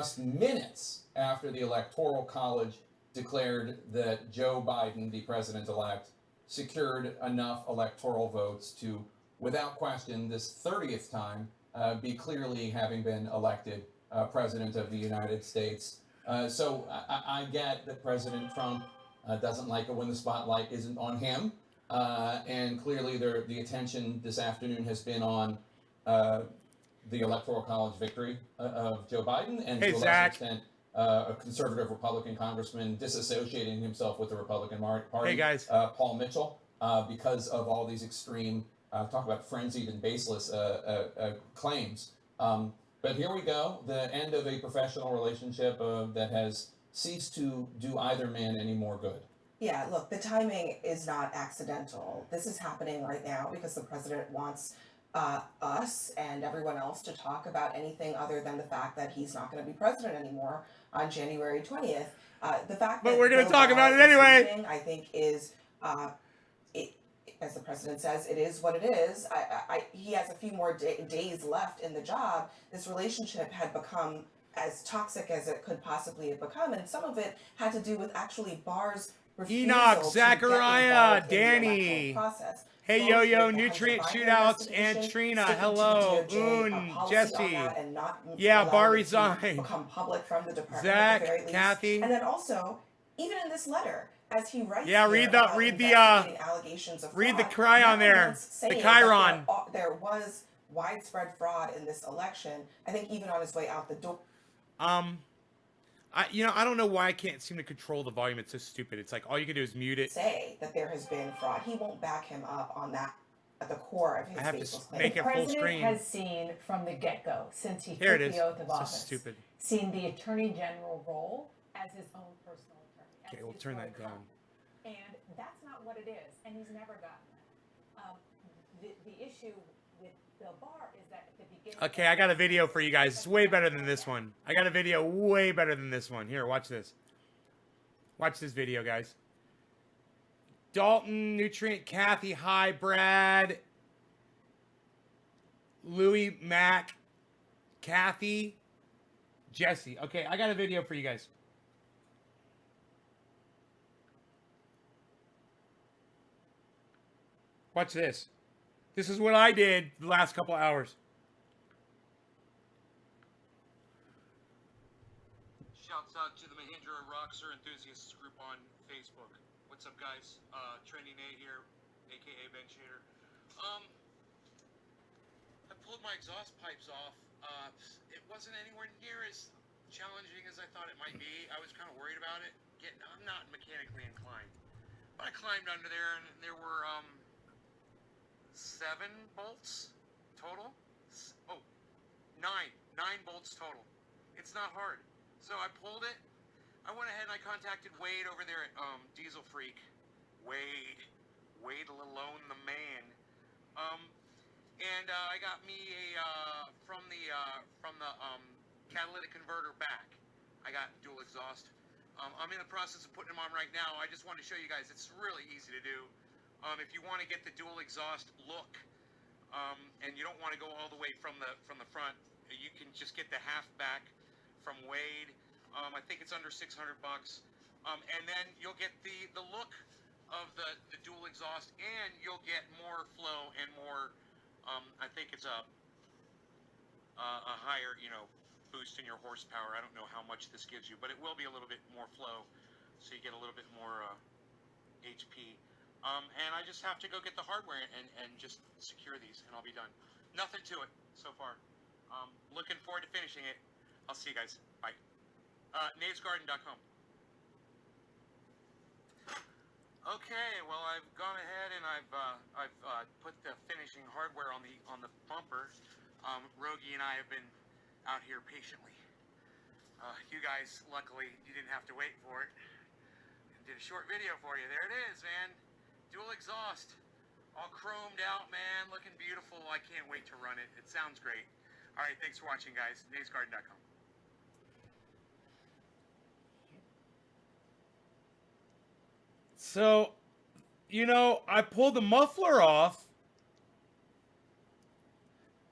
just minutes after the Electoral College declared that Joe Biden, the president-elect, secured enough electoral votes to, without question, this 30th time, be clearly having been elected president of the United States. So I get that President Trump doesn't like it when the spotlight isn't on him. And clearly the attention this afternoon has been on the Electoral College victory of Joe Biden, and Hey, to a lesser Zach. extent, a conservative Republican congressman disassociating himself with the Republican Party. Hey, guys. Paul Mitchell, because of all these extreme, talk about frenzied and baseless claims. But here we go, the end of a professional relationship that has ceased to do either man any more good. Yeah, look, the timing is not accidental. This is happening right now because the president wants us and everyone else to talk about anything other than the fact that he's not going to be president anymore on January 20th. The fact But that we're going to Bill talk about Barr it is anyway. leaving, I think, is it, as the president says, it is what it is. He has a few more days left in the job. This relationship had become as toxic as it could possibly have become, and some of it had to do with actually Barr's refusal Enoch, to Zachariah, get involved in the Danny. electoral process. Hey, Both Yo-Yo, with the Nutrient Hunter Biden Shootouts, and investigation, Trina, sticking to hello, the DOJ, Un, policy Jesse. on that and not Yeah, allowing Barr it to resigned. become public from the department Zach, at the very least. Kathy. And then also, even in this letter, as he writes Yeah, here read the- about read the, investigating allegations of read the fraud, cry on not there, once the saying Chiron. that there was widespread fraud in this election. I think even on his way out the door. I don't know why I can't seem to control the volume. It's so stupid. It's like all you can do is mute it. Say that there has been fraud. He won't back him up on that at the core of his I have to baseless claim. make The it full president screen. has seen from the get-go, since he Here it took is. the oath of So office, stupid. seen the attorney general role as his own personal attorney. as Okay, we'll his turn own that down. cop. And that's not what it is, and he's never gotten that. The issue with Bill Barr is that at the beginning. Okay, I got a video for you guys. It's way better than this one. I got a video way better than this one. Here, watch this. Watch this video, guys. Dalton, Nutrient, Kathy, hi, Brad, Louis, Mac, Kathy, Jesse. Okay, I got a video for you guys. Watch this. This is what I did the last couple hours. Shouts out to the Mahindra Roxer Enthusiasts group on Facebook. What's up, guys? Trendy Nate here, aka Ben Shader. I pulled my exhaust pipes off. It wasn't anywhere near as challenging as I thought it might be. I was kind of worried about it. I'm not mechanically inclined, but I climbed under there and there were 7 bolts total. Oh, 9 bolts total. It's not hard. So I pulled it. I went ahead and I contacted Wade over there at Diesel Freak. Wade Lalone, the man. And I got me a from the catalytic converter back. I got dual exhaust. I'm in the process of putting them on right now. I just wanted to show you guys. It's really easy to do. If you want to get the dual exhaust look, and you don't want to go all the way from the front, you can just get the half back from Wade. I think it's under $600, and then you'll get the look of the dual exhaust, and you'll get more flow and more. I think it's a higher, boost in your horsepower. I don't know how much this gives you, but it will be a little bit more flow, so you get a little bit more HP. And I just have to go get the hardware and just secure these, and I'll be done. Nothing to it so far. Looking forward to finishing it. I'll see you guys. Bye. NavesGarden.com. Okay, well I've gone ahead and I've put the finishing hardware on the bumper. Rogie and I have been out here patiently. You guys, luckily, you didn't have to wait for it. Did a short video for you. There it is, man. Dual exhaust, all chromed out, man, looking beautiful. I can't wait to run it. It sounds great. All right, thanks for watching, guys. NavesGarden.com. So, I pulled the muffler off.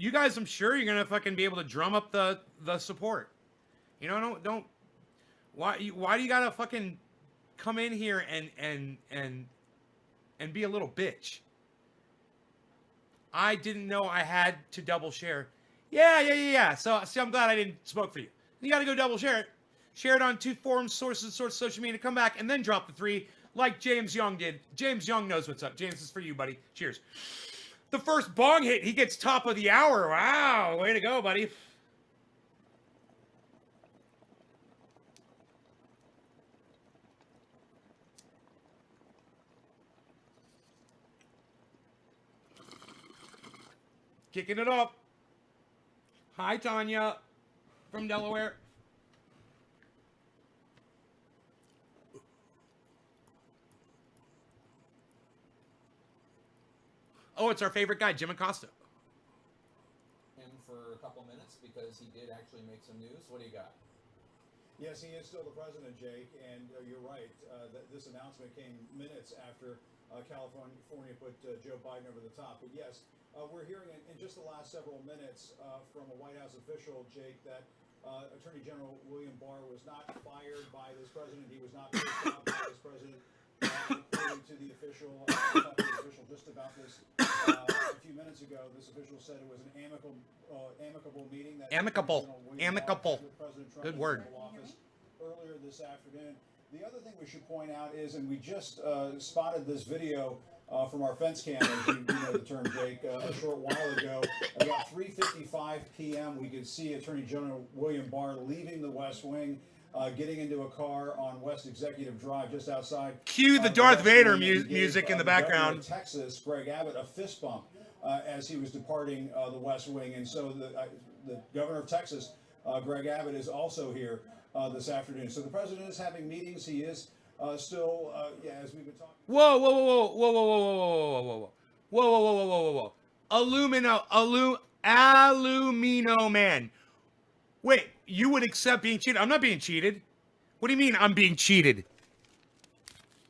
You guys, I'm sure you're gonna fucking be able to drum up the support. You know, don't. Why do you gotta fucking come in here and be a little bitch? I didn't know I had to double share. Yeah. So I'm glad I didn't smoke for you. You gotta go double share it. Share it on 2 forums, sources, social media. Come back and then drop the 3 like James Young did. James Young knows what's up. James, this is for you, buddy. Cheers. The first bong hit, he gets top of the hour. Wow, way to go, buddy. Kicking it up. Hi, Tanya from Delaware. Oh, it's our favorite guy, Jim Acosta. Him for a couple minutes because he did actually make some news. What do you got? Yes, he is still the president, Jake, and you're right. This announcement came minutes after California put Joe Biden over the top. But yes, we're hearing in just the last several minutes from a White House official, Jake, that Attorney General William Barr was not fired by this president. He was not pissed off by this president. According to the official, just about this a few minutes ago, this official said it was an amicable meeting. That Amicable. President Trump Good word. Office earlier this afternoon. The other thing we should point out is, and we just spotted this video from our fence cam, as you know the term, Jake, a short while ago. About 3:55 p.m., we could see Attorney General William Barr leaving the West Wing, getting into a car on West Executive Drive just outside. Cue the Darth Vader Wing, music in the Governor of background. Texas, Greg Abbott, a fist bump as he was departing the West Wing. And so the governor of Texas, Greg Abbott, is also here this afternoon. So the president is having meetings. He is still, as we've been talking. Whoa. Alumino man. Wait, you would accept being cheated? I'm not being cheated. What do you mean I'm being cheated?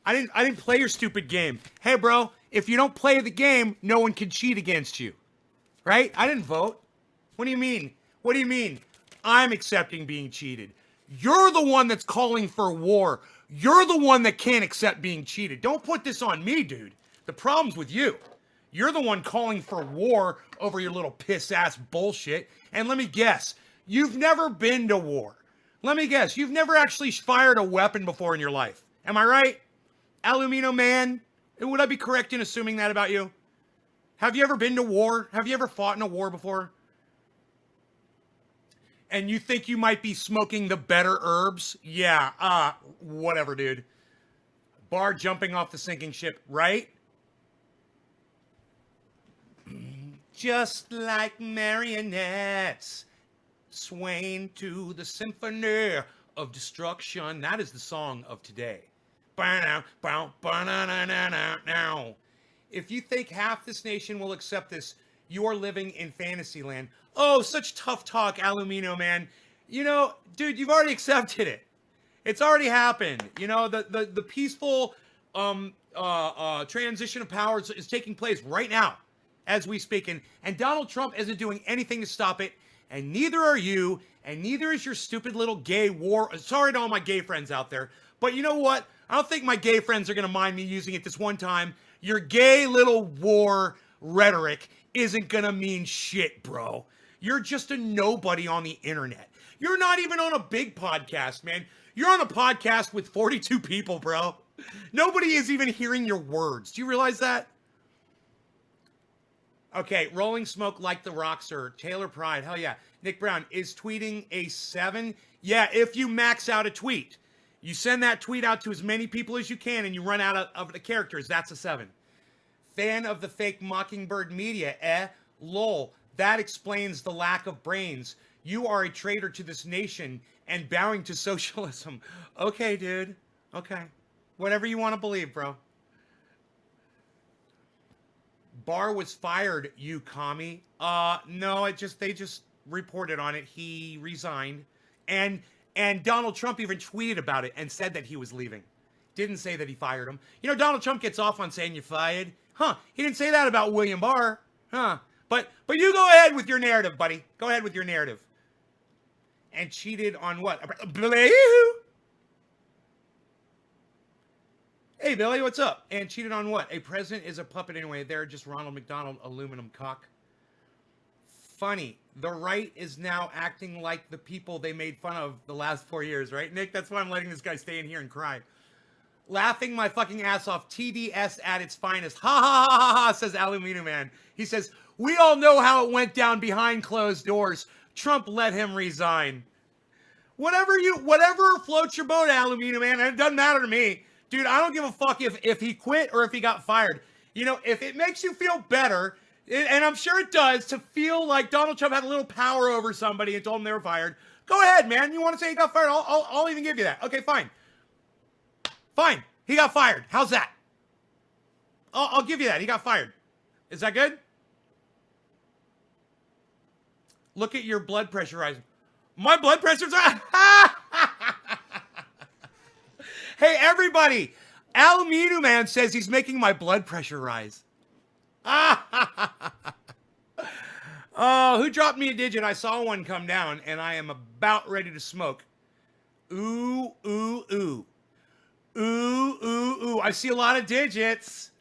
I didn't play your stupid game. Hey, bro, if you don't play the game, no one can cheat against you. Right? I didn't vote. What do you mean? What do you mean? I'm accepting being cheated. You're the one that's calling for war. You're the one that can't accept being cheated. Don't put this on me, dude. The problem's with you. You're the one calling for war over your little piss-ass bullshit. And let me guess, you've never been to war. Let me guess, you've never actually fired a weapon before in your life. Am I right? Alumino man? Would I be correct in assuming that about you? Have you ever been to war? Have you ever fought in a war before? And you think you might be smoking the better herbs? Yeah, whatever, dude. Barr jumping off the sinking ship, right? Just like marionettes swaying to the symphony of destruction. That is the song of today. If you think half this nation will accept this, you are living in fantasy land. Oh, such tough talk, Alumino man. You know, dude, you've already accepted it. It's already happened. You know, the peaceful transition of powers is taking place right now as we speak. And Donald Trump isn't doing anything to stop it. And neither are you. And neither is your stupid little gay war. Sorry to all my gay friends out there. But you know what? I don't think my gay friends are going to mind me using it this one time. Your gay little war rhetoric isn't going to mean shit, bro. You're just a nobody on the internet. You're not even on a big podcast, man. You're on a podcast with 42 people, bro. Nobody is even hearing your words. Do you realize that? Okay, Rolling Smoke like the Rockster. Taylor Pride, hell yeah. Nick Brown, is tweeting a 7? Yeah, if you max out a tweet. You send that tweet out to as many people as you can and you run out of the characters. That's a 7. Fan of the fake Mockingbird media, lol. That explains the lack of brains. You are a traitor to this nation and bowing to socialism. Okay, dude. Okay. Whatever you want to believe, bro. Barr was fired, you commie. No, they just reported on it. He resigned. And Donald Trump even tweeted about it and said that he was leaving. Didn't say that he fired him. You know, Donald Trump gets off on saying you're fired. Huh. He didn't say that about William Barr. Huh. But you go ahead with your narrative, buddy. Go ahead with your narrative. And cheated on what? Hey, Billy, what's up? And cheated on what? A president is a puppet anyway. They're just Ronald McDonald aluminum cock. Funny. The right is now acting like the people they made fun of the last 4 years, right, Nick? That's why I'm letting this guy stay in here and cry. Laughing my fucking ass off. TDS at its finest. Ha ha ha ha ha, says Alumino Man. He says, we all know how it went down behind closed doors. Trump let him resign. Whatever floats your boat, Alumino Man. It doesn't matter to me. Dude, I don't give a fuck if he quit or if he got fired. You know, if it makes you feel better, and I'm sure it does, to feel like Donald Trump had a little power over somebody and told them they were fired, go ahead, man. You want to say he got fired? I'll even give you that. Okay, fine. Fine. He got fired. How's that? I'll give you that. He got fired. Is that good? Look at your blood pressure rising. My blood pressure's... Hey, everybody. Alumino Man says he's making my blood pressure rise. Oh, who dropped me a digit? I saw one come down, and I am about ready to smoke. Ooh, ooh, ooh. Ooh, ooh, ooh. I see a lot of digits.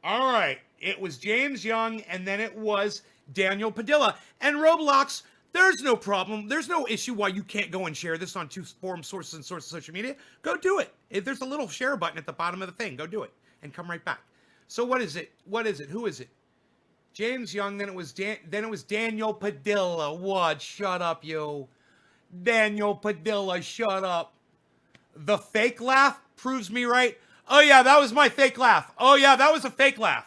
All right. It was James Young, and then it was Daniel Padilla. And Roblox, there's no problem. There's no issue why you can't go and share this on two forum sources and sources of social media. Go do it. If there's a little share button at the bottom of the thing, go do it and come right back. So what is it? What is it? Who is it? James Young, then it was Daniel Padilla. What? Shut up, you. Daniel Padilla, shut up. The fake laugh proves me right. Oh, yeah, that was my fake laugh. Oh, yeah, that was a fake laugh.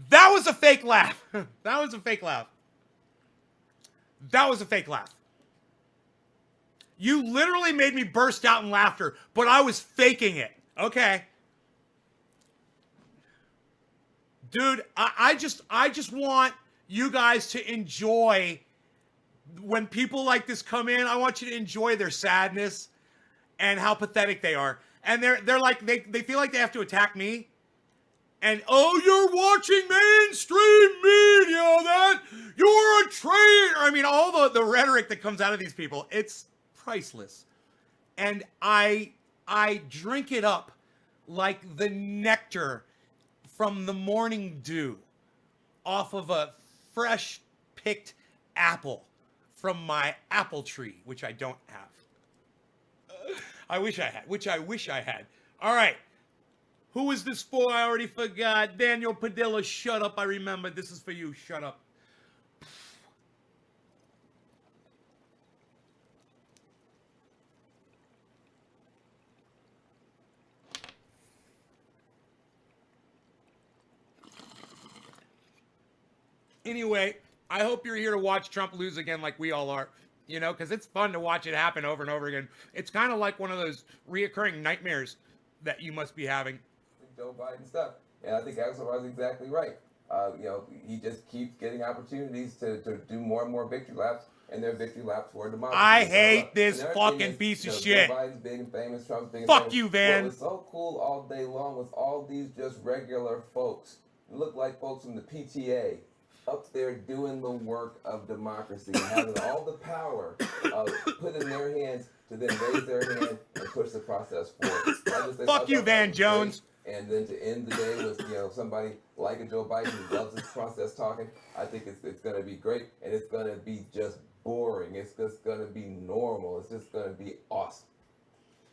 That was a fake laugh. That was a fake laugh. That was a fake laugh. You literally made me burst out in laughter, but I was faking it. Okay. Dude, I just want you guys to enjoy when people like this come in. I want you to enjoy their sadness and how pathetic they are. And they're like, they feel like they have to attack me. And, oh, you're watching mainstream media, that you're a traitor. I mean, all the rhetoric that comes out of these people, it's priceless. And I drink it up like the nectar from the morning dew off of a fresh picked apple from my apple tree, which I don't have. I wish I had. All right. Who is this for? I already forgot. Daniel Padilla, shut up. I remember. This is for you. Shut up. Anyway, I hope you're here to watch Trump lose again like we all are. You know, because it's fun to watch it happen over and over again. It's kind of like one of those reoccurring nightmares that you must be having. Joe Biden stuff. And I think Axel was exactly right. You know, he just keeps getting opportunities to do more and more victory laps, and their victory laps for democracy. I hate this fucking piece of shit. Joe Biden's big and famous, Trump's big and Fuck famous. you, Van. What was so cool all day long was all these just regular folks. It looked like folks from the PTA up there doing the work of democracy, having all the power put in their hands to then raise their hand and push the process forward. Fuck you, Van Jones. And then to end the day with, you know, somebody like a Joe Biden who loves this process talking, I think it's going to be great, and it's going to be just boring. It's just going to be normal. It's just going to be awesome.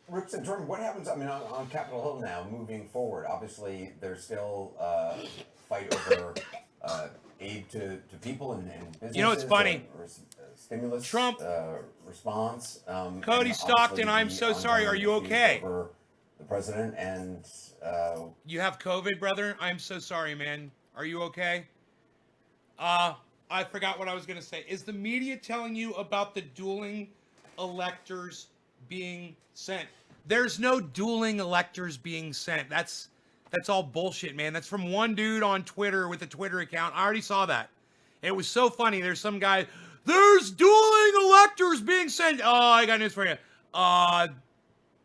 Rich and Jordan, what happens, I mean, on Capitol Hill now, moving forward? Obviously, there's still fight over aid to people and businesses. You know, it's funny. Stimulus Trump response. Cody Stockton, I'm so sorry. Are you okay? Over the president and you have COVID, brother? I'm so sorry, man. Are you okay? I forgot what I was going to say. Is the media telling you about the dueling electors being sent? There's no dueling electors being sent. That's all bullshit, man. That's from one dude on Twitter with a Twitter account. I already saw that. It was so funny. There's some guy, there's dueling electors being sent. Oh, I got news for you.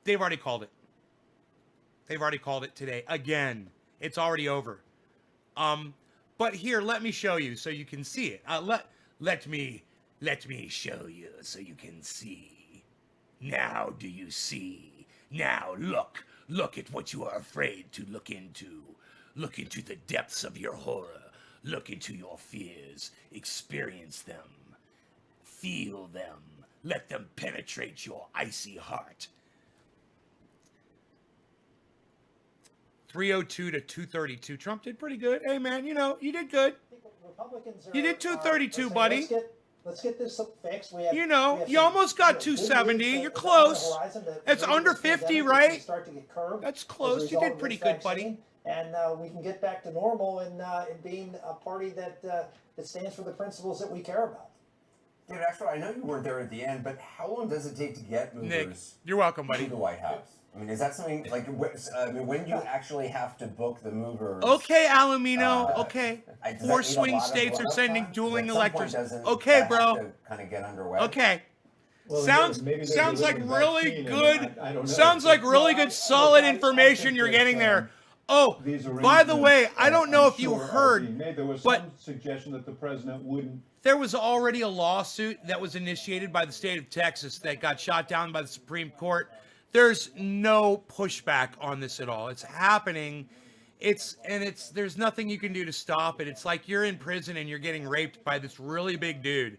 They've already called it. They've already called it today. Again. It's already over. But But here, let me show you so you can see it. Let me show you so you can see. Now do you see? Now look at what you are afraid to look into. Look into the depths of your horror. Look into your fears. Experience them. Feel them. Let them penetrate your icy heart. 302 to 232. Trump did pretty good. Hey, man, you know, you did good. Republicans You did 232, buddy. Let's get this fixed. We have, You know, we have you some, almost got good 270. news You're that is close. on the horizon that It's maybe under this 50, pandemic is right? gonna start to get curbed That's as a close. You result did of pretty this good, buddy. vaccine, and we can get back to normal and being a party that stands for the principles that we care about. David, actually, I know you weren't there at the end, but how long does it take to get movers Nick, you're welcome, to buddy. the White House? I mean, is that something like when do you actually have to book the movers? Okay, Alomino. Okay. Does that 4 need a swing lot of states are runoff sending time? dueling At some point, electors. doesn't Okay, that bro. have to kind of get underway. Okay. Well, Sounds maybe they sounds like deliver really vaccine, good. and I don't know. Sounds like really No, good, solid I information think you're that, getting there. Oh, these by the way, arrangements, I don't know I'm if you sure are heard, being made. There was but some suggestion that the president wouldn't. there was already a lawsuit that was initiated by the state of Texas that got shot down by the Supreme Court. There's no pushback on this at all. It's happening. There's nothing you can do to stop it. It's like you're in prison and you're getting raped by this really big dude.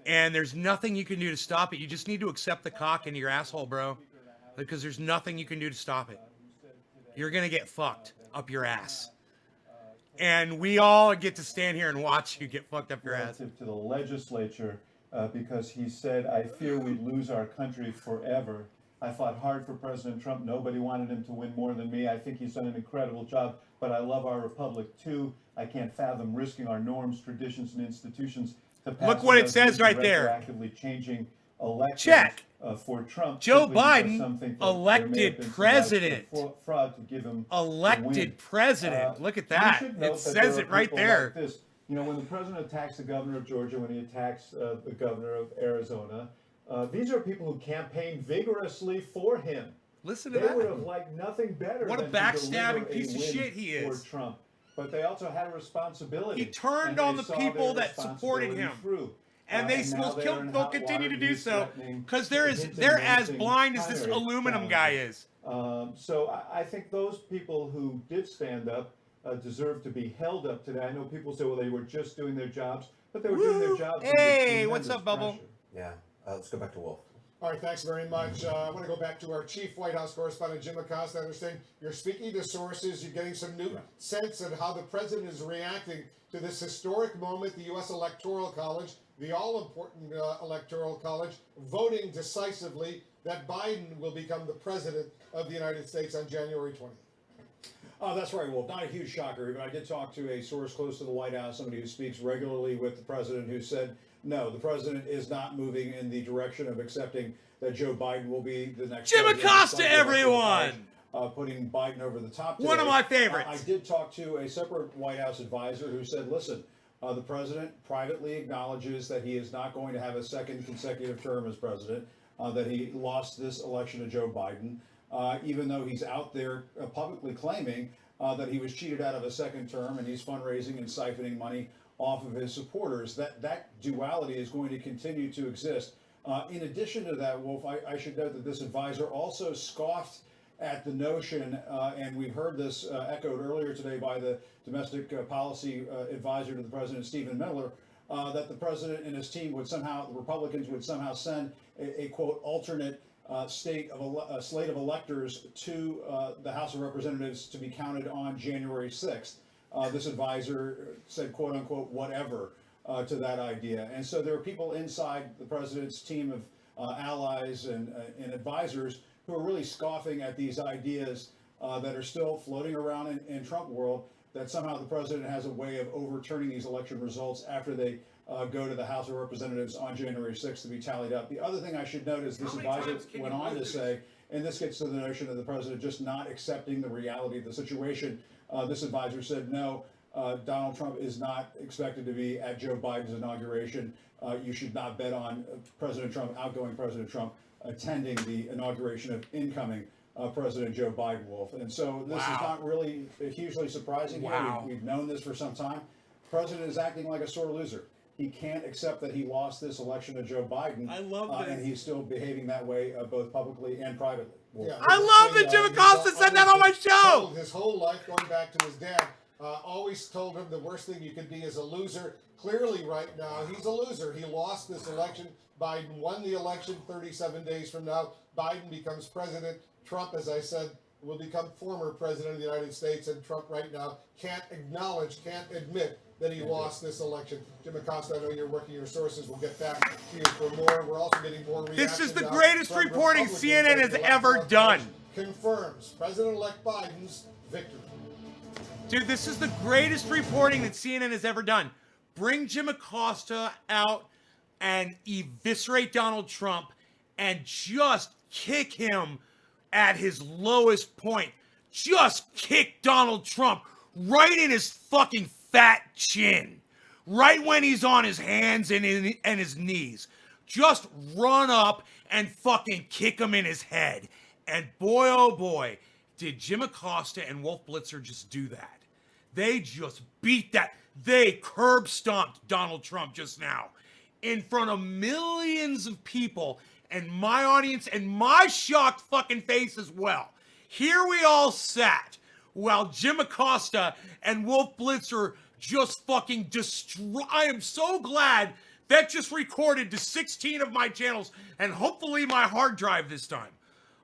And there's nothing you can do to stop it. You just need to accept the cock into your asshole, bro. Because there's nothing you can do to stop it. You're going to get fucked up your ass. And we all get to stand here and watch you get fucked up your ass. Relative to the legislature, because he said, "I fear we'd lose our country forever. I fought hard for President Trump. Nobody wanted him to win more than me. I think he's done an incredible job, but I love our republic too. I can't fathom risking our norms, traditions, and institutions to pass Look what a it says right resolution there. retroactively changing elections Check. For Trump. Joe simply because Biden some think that elected there may have been some president. fraud to give him the Elected win. president. Look at You that. should It note that says there it are right people there. like this. You know, when the president attacks the governor of Georgia, when he attacks the governor of Arizona, these are people who campaigned vigorously for him. Listen to They would that. have liked nothing better What a than to backstabbing deliver a piece of win shit he is. for Trump. But they also had a responsibility. He turned and on they the saw people their that supported him. responsibility through. And they now will they're in they'll hot continue water. to do He's so threatening because to they're as hint blind as this primary aluminum guy challenges. is. So I think those people who did stand up deserve to be held up today. I know people say, well, they were just doing their jobs, but they were doing their Woo! jobs. Hey, under what's up, tremendous Bubble? pressure. Yeah. Let's go back to Wolf. All right, thanks very much. I want to go back to our chief White House correspondent, Jim Acosta. I understand you're speaking to sources. You're getting some new sense of how the president is reacting to this historic moment, the U.S. Electoral College, the all-important Electoral College, voting decisively that Biden will become the president of the United States on January 20th. That's right, Wolf. Not a huge shocker, but I did talk to a source close to the White House, somebody who speaks regularly with the president, who said, no, the president is not moving in the direction of accepting that Joe Biden will be the next Jim president. Acosta, Despite the Electoral everyone! College, putting Biden over the top today. One of my favorites. I did talk to a separate White House advisor who said, listen, the president privately acknowledges that he is not going to have a second consecutive term as president, that he lost this election to Joe Biden, even though he's out there publicly claiming that he was cheated out of a second term and he's fundraising and siphoning money off of his supporters. That duality is going to continue to exist. In addition to that, Wolf, I should note that this advisor also scoffed at the notion, and we've heard this echoed earlier today by the domestic policy advisor to the president, Stephen Miller, that the president and his team would somehow, the Republicans would somehow send a quote, alternate slate of electors to the House of Representatives to be counted on January 6th. This advisor said, quote unquote, whatever to that idea. And so there are people inside the president's team of allies and advisors who are really scoffing at these ideas that are still floating around in Trump world, that somehow the president has a way of overturning these election results after they go to the House of Representatives on January 6th to be tallied up. The other thing I should note is this advisor went on to say, and this gets to the notion of the president just not accepting the reality of the situation. This advisor said, no, Donald Trump is not expected to be at Joe Biden's inauguration. You should not bet on President Trump, outgoing President Trump, attending the inauguration of incoming President Joe Biden, Wolf. And so this is not really hugely surprising here. We've known this for some time. The president is acting like a sore loser. He can't accept that he lost this election to Joe Biden. I love this. And he's still behaving that way both publicly and privately. Yeah, I love that Jim Acosta said that on my show. His whole life, going back to his dad, always told him the worst thing you could be is a loser. Clearly, right now, he's a loser. He lost this election. Biden won the election 37 days from now. Biden becomes president. Trump, as I said, will become former president of the United States. And Trump right now can't admit that he lost this election. Jim Acosta, I know you're working your sources. We'll get back to you for more. We're also getting more reaction. This is the now greatest from reporting Republicans CNN that has the ever Electoral done. College confirms President-elect Biden's victory. Dude, this is the greatest reporting that CNN has ever done. Bring Jim Acosta out and eviscerate Donald Trump and just kick him at his lowest point. Just kick Donald Trump right in his fucking fat chin. Right when he's on his hands and his knees. Just run up and fucking kick him in his head. And boy, oh boy, did Jim Acosta and Wolf Blitzer just do that. They just beat that. They curb stomped Donald Trump just now in front of millions of people and my audience and my shocked fucking face as well. Here we all sat while Jim Acosta and Wolf Blitzer just fucking destroy. I am so glad that just recorded to 16 of my channels and hopefully my hard drive this time.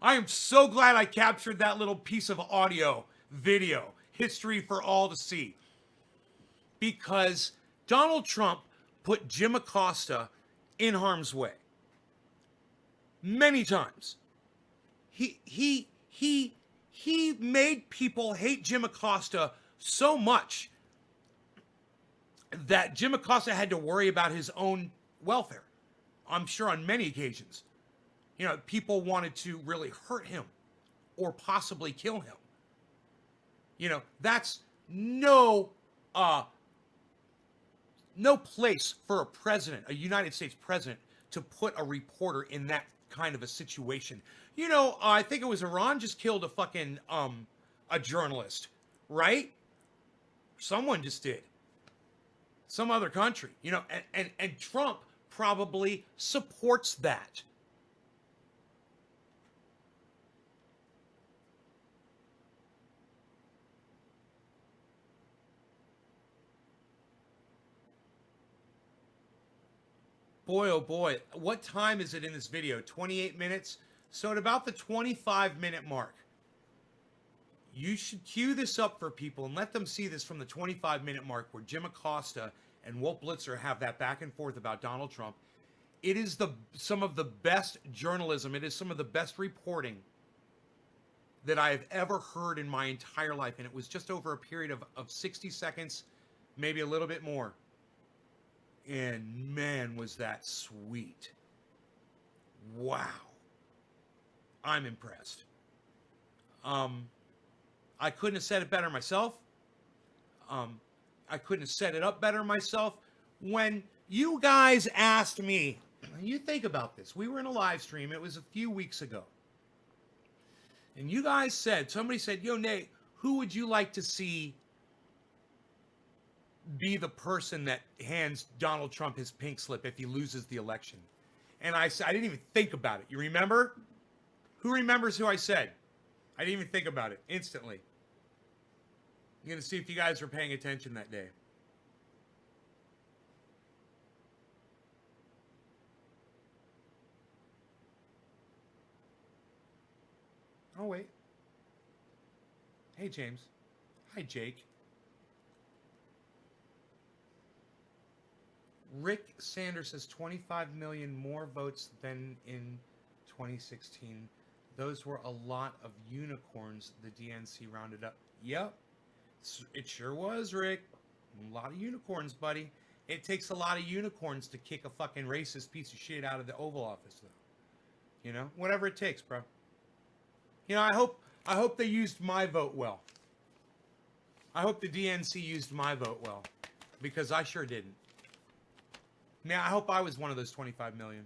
I am so glad I captured that little piece of audio, video, history for all to see. Because Donald Trump put Jim Acosta in harm's way. Many times. He made people hate Jim Acosta so much that Jim Acosta had to worry about his own welfare. I'm sure on many occasions. You know, people wanted to really hurt him or possibly kill him. You know, that's no place for a president, a United States president, to put a reporter in that kind of a situation. You know, I think it was Iran just killed a fucking a journalist, right? Someone just did. Some other country, you know, and Trump probably supports that. Boy, oh boy, what time is it in this video? 28 minutes? So at about the 25-minute mark, you should cue this up for people and let them see this from the 25-minute mark where Jim Acosta and Wolf Blitzer have that back and forth about Donald Trump. It is some of the best journalism. It is some of the best reporting that I have ever heard in my entire life. And it was just over a period of 60 seconds, maybe a little bit more. And man, was that sweet. Wow. I'm impressed. I couldn't have said it better myself. I couldn't have set it up better myself. When you guys asked me, you think about this. We were in a live stream. It was a few weeks ago. And you guys said, somebody said, yo, Nate, who would you like to see be the person that hands Donald Trump his pink slip if he loses the election? And I said, I didn't even think about it. You remember? Who remembers who I said? I didn't even think about it. Instantly. I'm going to see if you guys were paying attention that day. Oh, wait. Hey, James. Hi, Jake. Rick Sanders has 25 million more votes than in 2016. Those were a lot of unicorns the DNC rounded up. Yep, it sure was, Rick. A lot of unicorns, buddy. It takes a lot of unicorns to kick a fucking racist piece of shit out of the Oval Office, though. You know, whatever it takes, bro. You know, I hope they used my vote well. I hope the DNC used my vote well, because I sure didn't. Man, I hope I was one of those 25 million.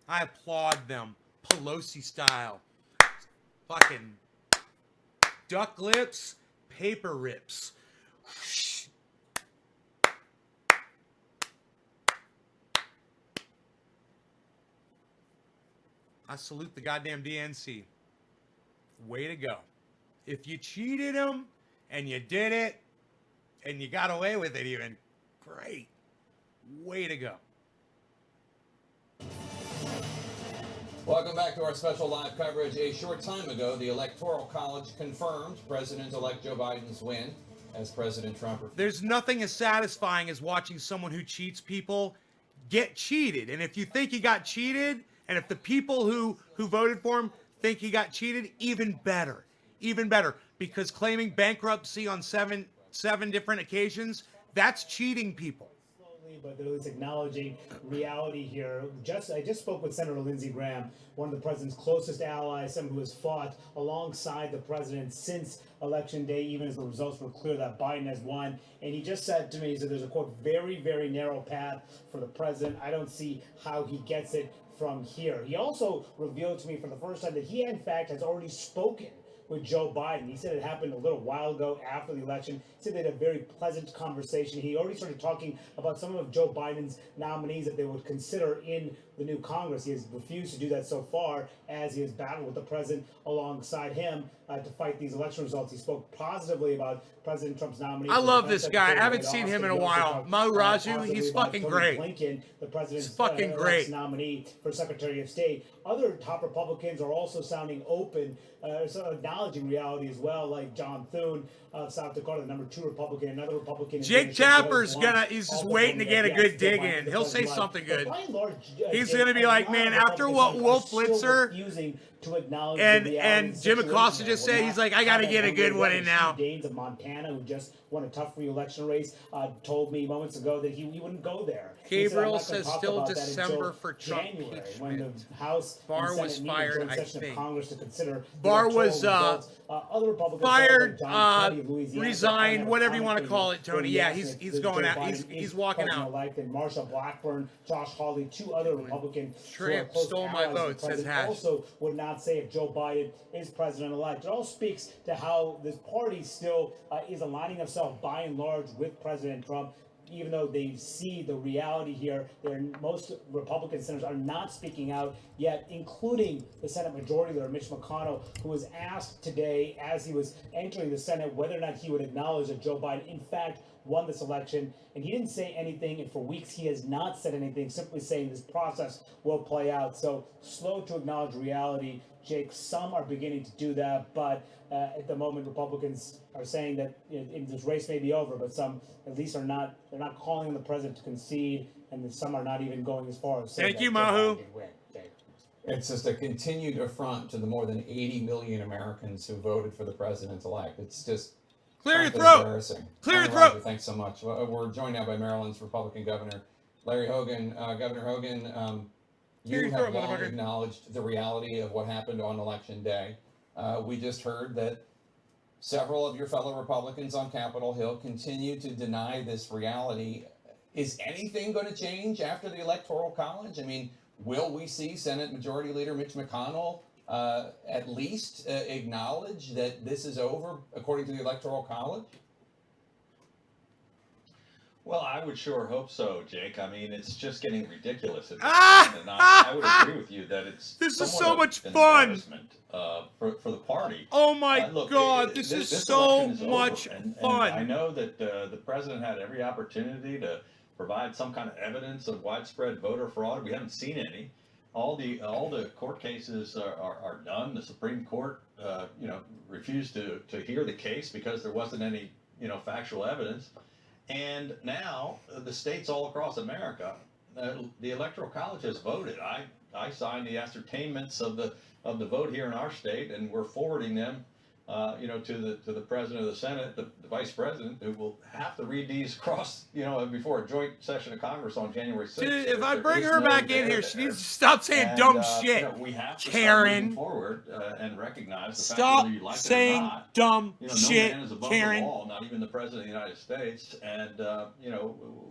I applaud them, Pelosi style. Fucking duck lips, paper rips. I salute the goddamn DNC. Way to go. If you cheated them and you did it and you got away with it even, great. Way to go. Welcome back to our special live coverage. A short time ago, the Electoral College confirmed President-elect Joe Biden's win as President Trump. There's nothing as satisfying as watching someone who cheats people get cheated. And if you think he got cheated, and if the people who voted for him think he got cheated, even better. Even better. Because claiming bankruptcy on seven different occasions, that's cheating people. But they're at least acknowledging reality here. I just spoke with Senator Lindsey Graham, one of the president's closest allies, someone who has fought alongside the president since Election Day, even as the results were clear that Biden has won. And he just said to me, he said, there's a, quote, very, very narrow path for the president. I don't see how he gets it from here. He also revealed to me for the first time that he, in fact, has already spoken with Joe Biden. He said it happened a little while ago after the election. He said they had a very pleasant conversation. He already started talking about some of Joe Biden's nominees that they would consider in the new Congress. He has refused to do that so far as he has battled with the president alongside him to fight these election results. He spoke positively about President Trump's nominee. I love this guy. I haven't seen him in a while. Mo Raju, he's fucking great. Blinken, the president's fucking great nominee for Secretary of State. Other top Republicans are also sounding open, sort of acknowledging reality as well, like John Thune of South Dakota, the number 2 Republican, another Republican. Jake Tapper's he's just waiting to get a good dig in. He'll say something good. He's gonna be like, man, after what Wolf Blitzer and Jim Acosta just said, he's like, I gotta get a good one in now. Daines of Montana, who just won a tough re-election race, told me moments ago that he wouldn't go there. Gabriel says still December for Trump January, when the House Barr was fired, I session think. of Congress to consider Barr was other Republicans fired, Louisiana, resigned, whatever you want to call it, Tony. Yeah, he's going out. He's walking out. And Marsha Blackburn, Josh Hawley, 2 other Republicans Trump stole my vote, says Hatch. Also would not say if Joe Biden is president-elect. It all speaks to how this party still is aligning itself by and large with President Trump, even though they see the reality here. Most Republican senators are not speaking out yet, including the Senate Majority Leader, Mitch McConnell, who was asked today as he was entering the Senate whether or not he would acknowledge that Joe Biden, in fact, won this election. And he didn't say anything, and for weeks he has not said anything, simply saying this process will play out. So slow to acknowledge reality, Jake. Some are beginning to do that, but at the moment, Republicans are saying that this race may be over, but some at least are not. They're not calling on the president to concede, and some are not even going as far as saying thank you, Mahu. It's just a continued affront to the more than 80 million Americans who voted for the president-elect. It's just clear your throat. Embarrassing. Clear your Roger, throat. thanks so much. We're joined now by Maryland's Republican Governor Larry Hogan. Governor Hogan, you have long acknowledged the reality of what happened on Election Day. We just heard that several of your fellow Republicans on Capitol Hill continue to deny this reality. Is anything going to change after the Electoral College? I mean, will we see Senate Majority Leader Mitch McConnell at least acknowledge that this is over according to the Electoral College? Well, I would sure hope so, Jake. I mean, it's just getting ridiculous at this point, and I would agree with you that it's this is somewhat so of much an fun embarrassment, for the party. Oh my Look, God, this is so much and fun. I know that the president had every opportunity to provide some kind of evidence of widespread voter fraud. We haven't seen any. All the court cases are done. The Supreme Court, refused to hear the case because there wasn't any, factual evidence. And now the states all across America, the Electoral College has voted. I signed the ascertainments of the vote here in our state, and we're forwarding them, to the president of the Senate, the vice president, who will have to read these across, before a joint session of Congress on January 6th. Dude, if I bring her back in here, she needs to stop saying dumb shit. We have to Karen. start moving forward and recognize the Stop fact that you like saying it or not, dumb no shit, man is above Karen. the law, not even the president of the United States. And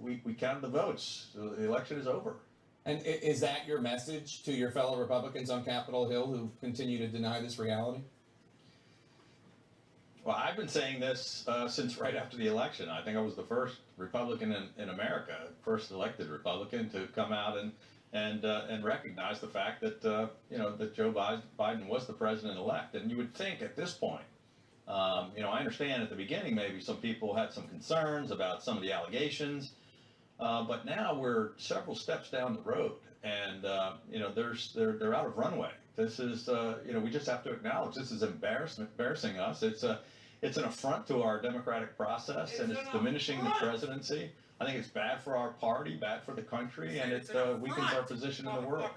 we counted the votes. So the election is over. And is that your message to your fellow Republicans on Capitol Hill who continue to deny this reality? Well, I've been saying this since right after the election. I think I was the first Republican in America, first elected Republican to come out and recognize the fact that that Joe Biden was the president-elect. And you would think at this point, I understand at the beginning maybe some people had some concerns about some of the allegations, but now we're several steps down the road, and they're out of runway. This is we just have to acknowledge this is embarrassing us. It's an affront to our democratic process, and it's diminishing the presidency. I think it's bad for our party, bad for the country, and it weakens our position in the world.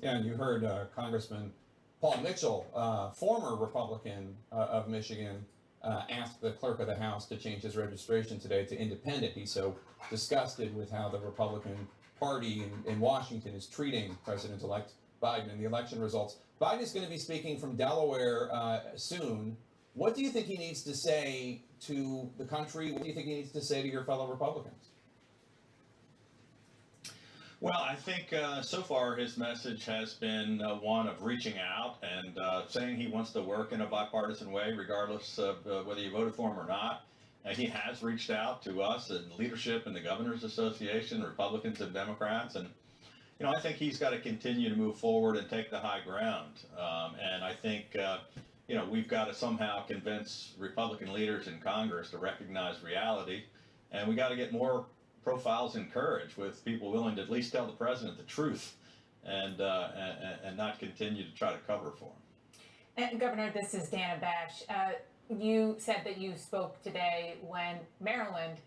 Yeah, and you heard Congressman Paul Mitchell, former Republican of Michigan, asked the clerk of the House to change his registration today to independent. He's so disgusted with how the Republican Party in Washington is treating President-elect Biden and the election results. Biden is going to be speaking from Delaware soon. What do you think he needs to say to the country? What do you think he needs to say to your fellow Republicans? Well, I think so far his message has been one of reaching out and saying he wants to work in a bipartisan way, regardless of whether you voted for him or not. He has reached out to us and leadership in the Governors Association, Republicans and Democrats, and I think he's got to continue to move forward and take the high ground. And I think we've got to somehow convince Republican leaders in Congress to recognize reality, and we got to get more profiles and courage with people willing to at least tell the president the truth and not continue to try to cover for him. And Governor, this is Dana Bash. You said that you spoke today when Maryland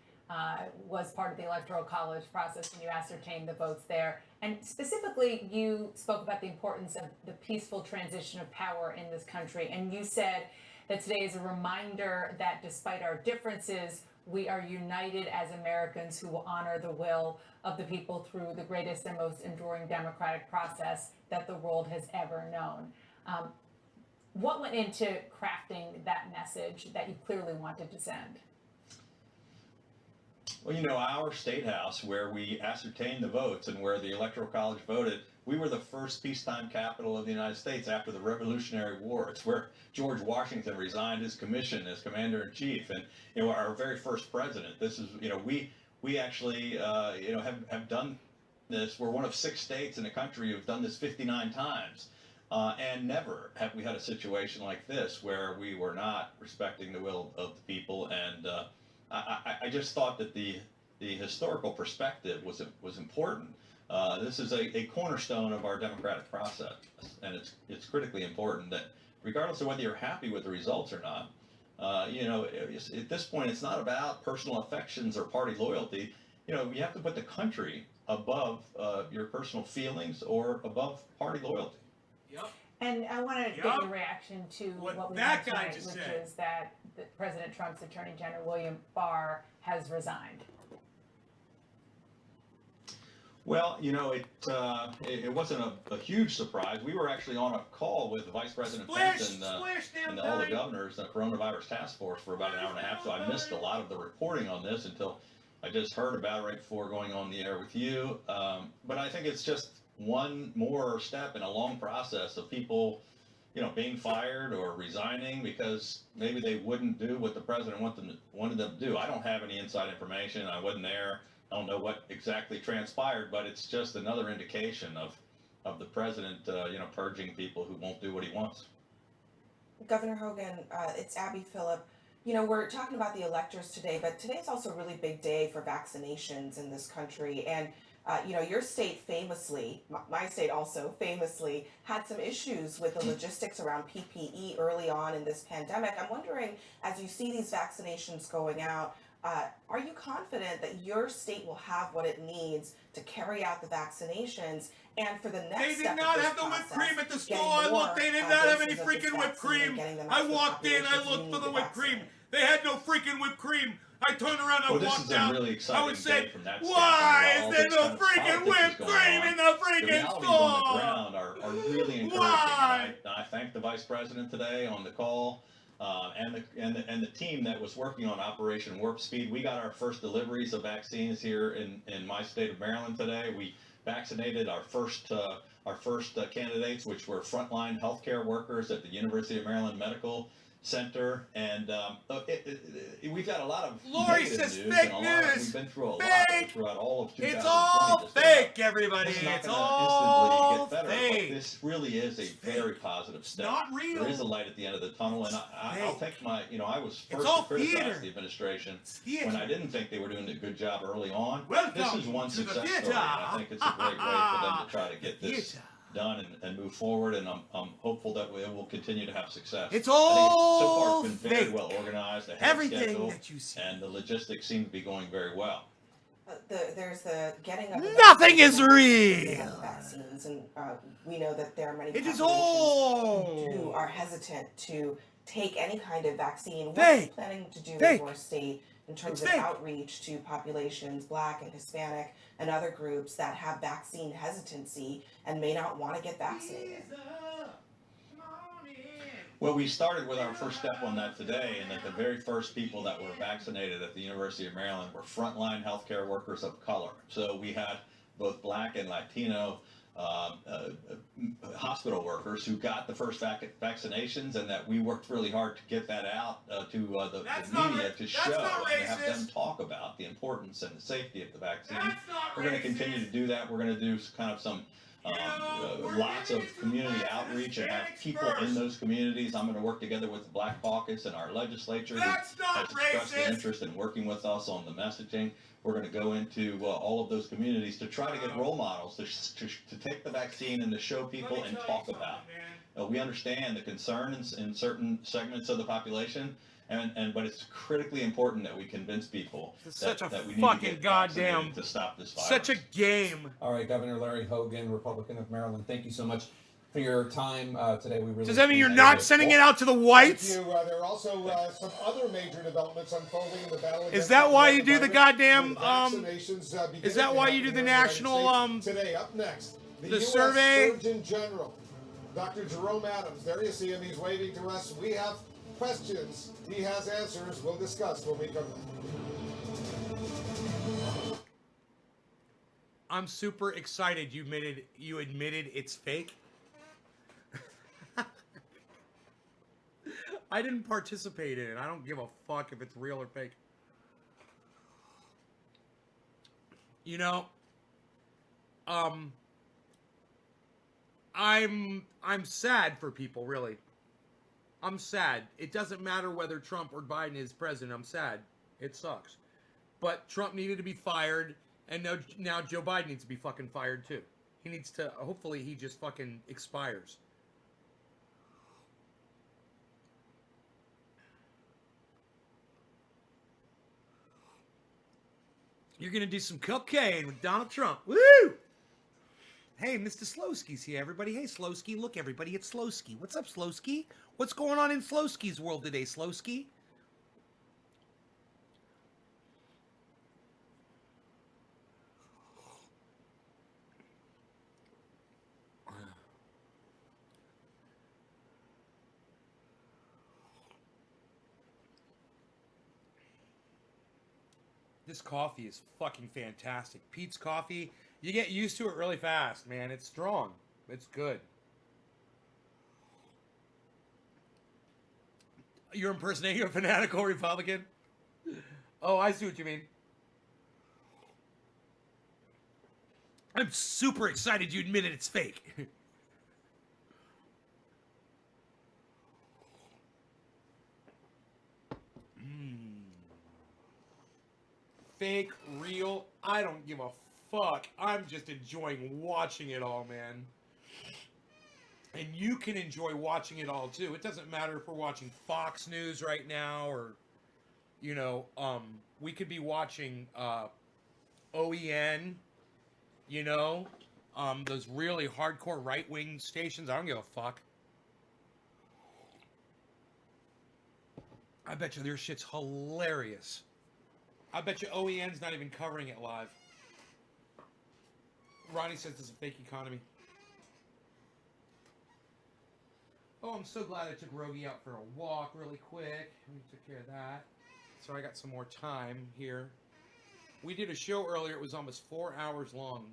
was part of the Electoral College process and you ascertained the votes there. And specifically, you spoke about the importance of the peaceful transition of power in this country. And you said that today is a reminder that despite our differences, we are united as Americans who will honor the will of the people through the greatest and most enduring democratic process that the world has ever known. What went into crafting that message that you clearly wanted to send? Well, our state house, where we ascertained the votes and where the Electoral College voted, we were the first peacetime capital of the United States after the Revolutionary War. It's where George Washington resigned his commission as commander-in-chief, and our very first president. This is, we actually, have done this. We're one of 6 states in the country who've done this 59 times, and never have we had a situation like this where we were not respecting the will of the people. And I just thought that the historical perspective was important. This is a cornerstone of our democratic process, and it's critically important that regardless of whether you're happy with the results or not, at this point it's not about personal affections or party loyalty. You have to put the country above your personal feelings or above party loyalty. Yep. And I want to get your reaction to what we that heard guy tonight, just which said. is that President Trump's Attorney General William Barr has resigned. Well, it wasn't a huge surprise. We were actually on a call with Vice President Pence and all the governors, the coronavirus task force, for about an hour and a half. So I missed a lot of the reporting on this until I just heard about it right before going on the air with you. But I think it's just one more step in a long process of people, being fired or resigning because maybe they wouldn't do what the president wanted them to do. I don't have any inside information. I wasn't there. I don't know what exactly transpired, but it's just another indication of the president, purging people who won't do what he wants. Governor Hogan, it's Abby Phillip. We're talking about the electors today, but today's also a really big day for vaccinations in this country. And your state famously, my state also famously, had some issues with the logistics around PPE early on in this pandemic. I'm wondering, as you see these vaccinations going out, are you confident that your state will have what it needs to carry out the vaccinations and for the next They step did not of this have the whipped process, cream at the getting store. I more, looked. They did not have any doses of this freaking whipped vaccine and cream. getting them out I to the walked in. I populations who looked need for the the whipped cream. vaccine. They had no freaking whipped cream. I turned around and Well, this walked is a out. really I exciting would day say, from that why standpoint. is there All no this kind freaking of politics is whipped going cream on. in the The freaking realities store? on the ground are really encouraging. Why? And I thank the vice president today on the call, and the team that was working on Operation Warp Speed. We got our first deliveries of vaccines here in my state of Maryland today. We vaccinated our first candidates, which were frontline healthcare workers at the University of Maryland Medical center, and we've got a lot of Lori negative says news, fake and a lot of, news. we've been through a lot Fake. throughout all of 2020. It's all just about. fake, everybody. It's not It's gonna all instantly get better, fake. but this really is a very positive step. not real. There is a light at the end of the tunnel, and I'll take my, I was first all to criticize theater. the administration Theater. when I didn't think they were doing a good job early on. Welcome This is one to the success theater. story, and I think it's a great way for them to try to get this Theater. done and move forward, and I'm hopeful that it will continue to have success. It's I think so all far it's been very fake. well organized, ahead of Everything schedule, that you see. and the logistics seem to be going very well. There's the getting of the Nothing vaccines is and real. vaccines, and we know that there are many It is populations who all are hesitant to take any kind of vaccine. What are you Fake. planning to do Fake. in your state in terms It's of fake. outreach to populations, Black and Hispanic, and other groups that have vaccine hesitancy and may not want to get vaccinated? Well, we started with our first step on that today, and that the very first people that were vaccinated at the University of Maryland were frontline healthcare workers of color. So we had both Black and Latino hospital workers who got the first vaccinations, and that we worked really hard to get that out to the media to show and have them talk about the importance and the safety of the vaccine. We're going to continue to do that. We're going to do kind of some lots of community outreach and have people in those communities. I'm going to work together with the Black Caucus and our legislature who has expressed an interest in working with us on the messaging. We're going to go into all of those communities to try to get role models to take the vaccine and to show people and talk about. We understand the concern in certain segments of the population, but it's critically important that we convince people that we need to get vaccinated to stop this virus. Such a game. All right, Governor Larry Hogan, Republican of Maryland, thank you so much for your time today. We really Does that mean you're appreciate not it. sending it out to the whites? Thank you. There are also some other major developments unfolding in the battle against Is that why you coronavirus, do the goddamn with vaccinations, beginning is that to why happen you do the here in United national States. Today, up next, the US survey? Surgeon General, Dr. Jerome Adams. There you see him. He's waving to us. We have questions. He has answers. We'll discuss when we come back. I'm super excited you admitted it's fake. I didn't participate in it. I don't give a fuck if it's real or fake. I'm sad for people, really. I'm sad. It doesn't matter whether Trump or Biden is president. I'm sad. It sucks. But Trump needed to be fired, and now Joe Biden needs to be fucking fired too. He needs to, hopefully he just fucking expires. You're going to do some cocaine with Donald Trump. Woo! Hey, Mr. Slowski's here, everybody. Hey, Slowski. Look, everybody, it's Slowski. What's up, Slowski? What's going on in Slowski's world today, Slowski? This coffee is fucking fantastic. Pete's Coffee, you get used to it really fast, man. It's strong. It's good. You're impersonating a fanatical Republican? Oh, I see what you mean. I'm super excited you admitted it's fake. Fake, real, I don't give a fuck. I'm just enjoying watching it all, man. And you can enjoy watching it all too. It doesn't matter if we're watching Fox News right now or, we could be watching OEN, those really hardcore right-wing stations. I don't give a fuck. I bet you their shit's hilarious. I bet you OEN's not even covering it live. Ronnie says it's a fake economy. Oh, I'm so glad I took Rogie out for a walk really quick. We took care of that. So I got some more time here. We did a show earlier. It was almost 4 hours long.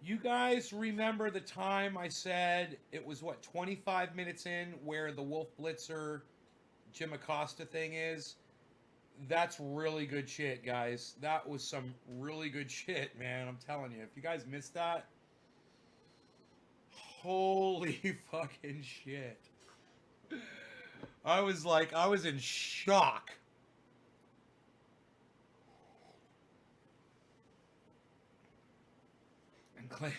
You guys remember the time I said it was, what, 25 minutes in where the Wolf Blitzer Jim Acosta thing is? That's really good shit, guys. That was some really good shit, man. I'm telling you. If you guys missed that, holy fucking shit. I was in shock. And Clay.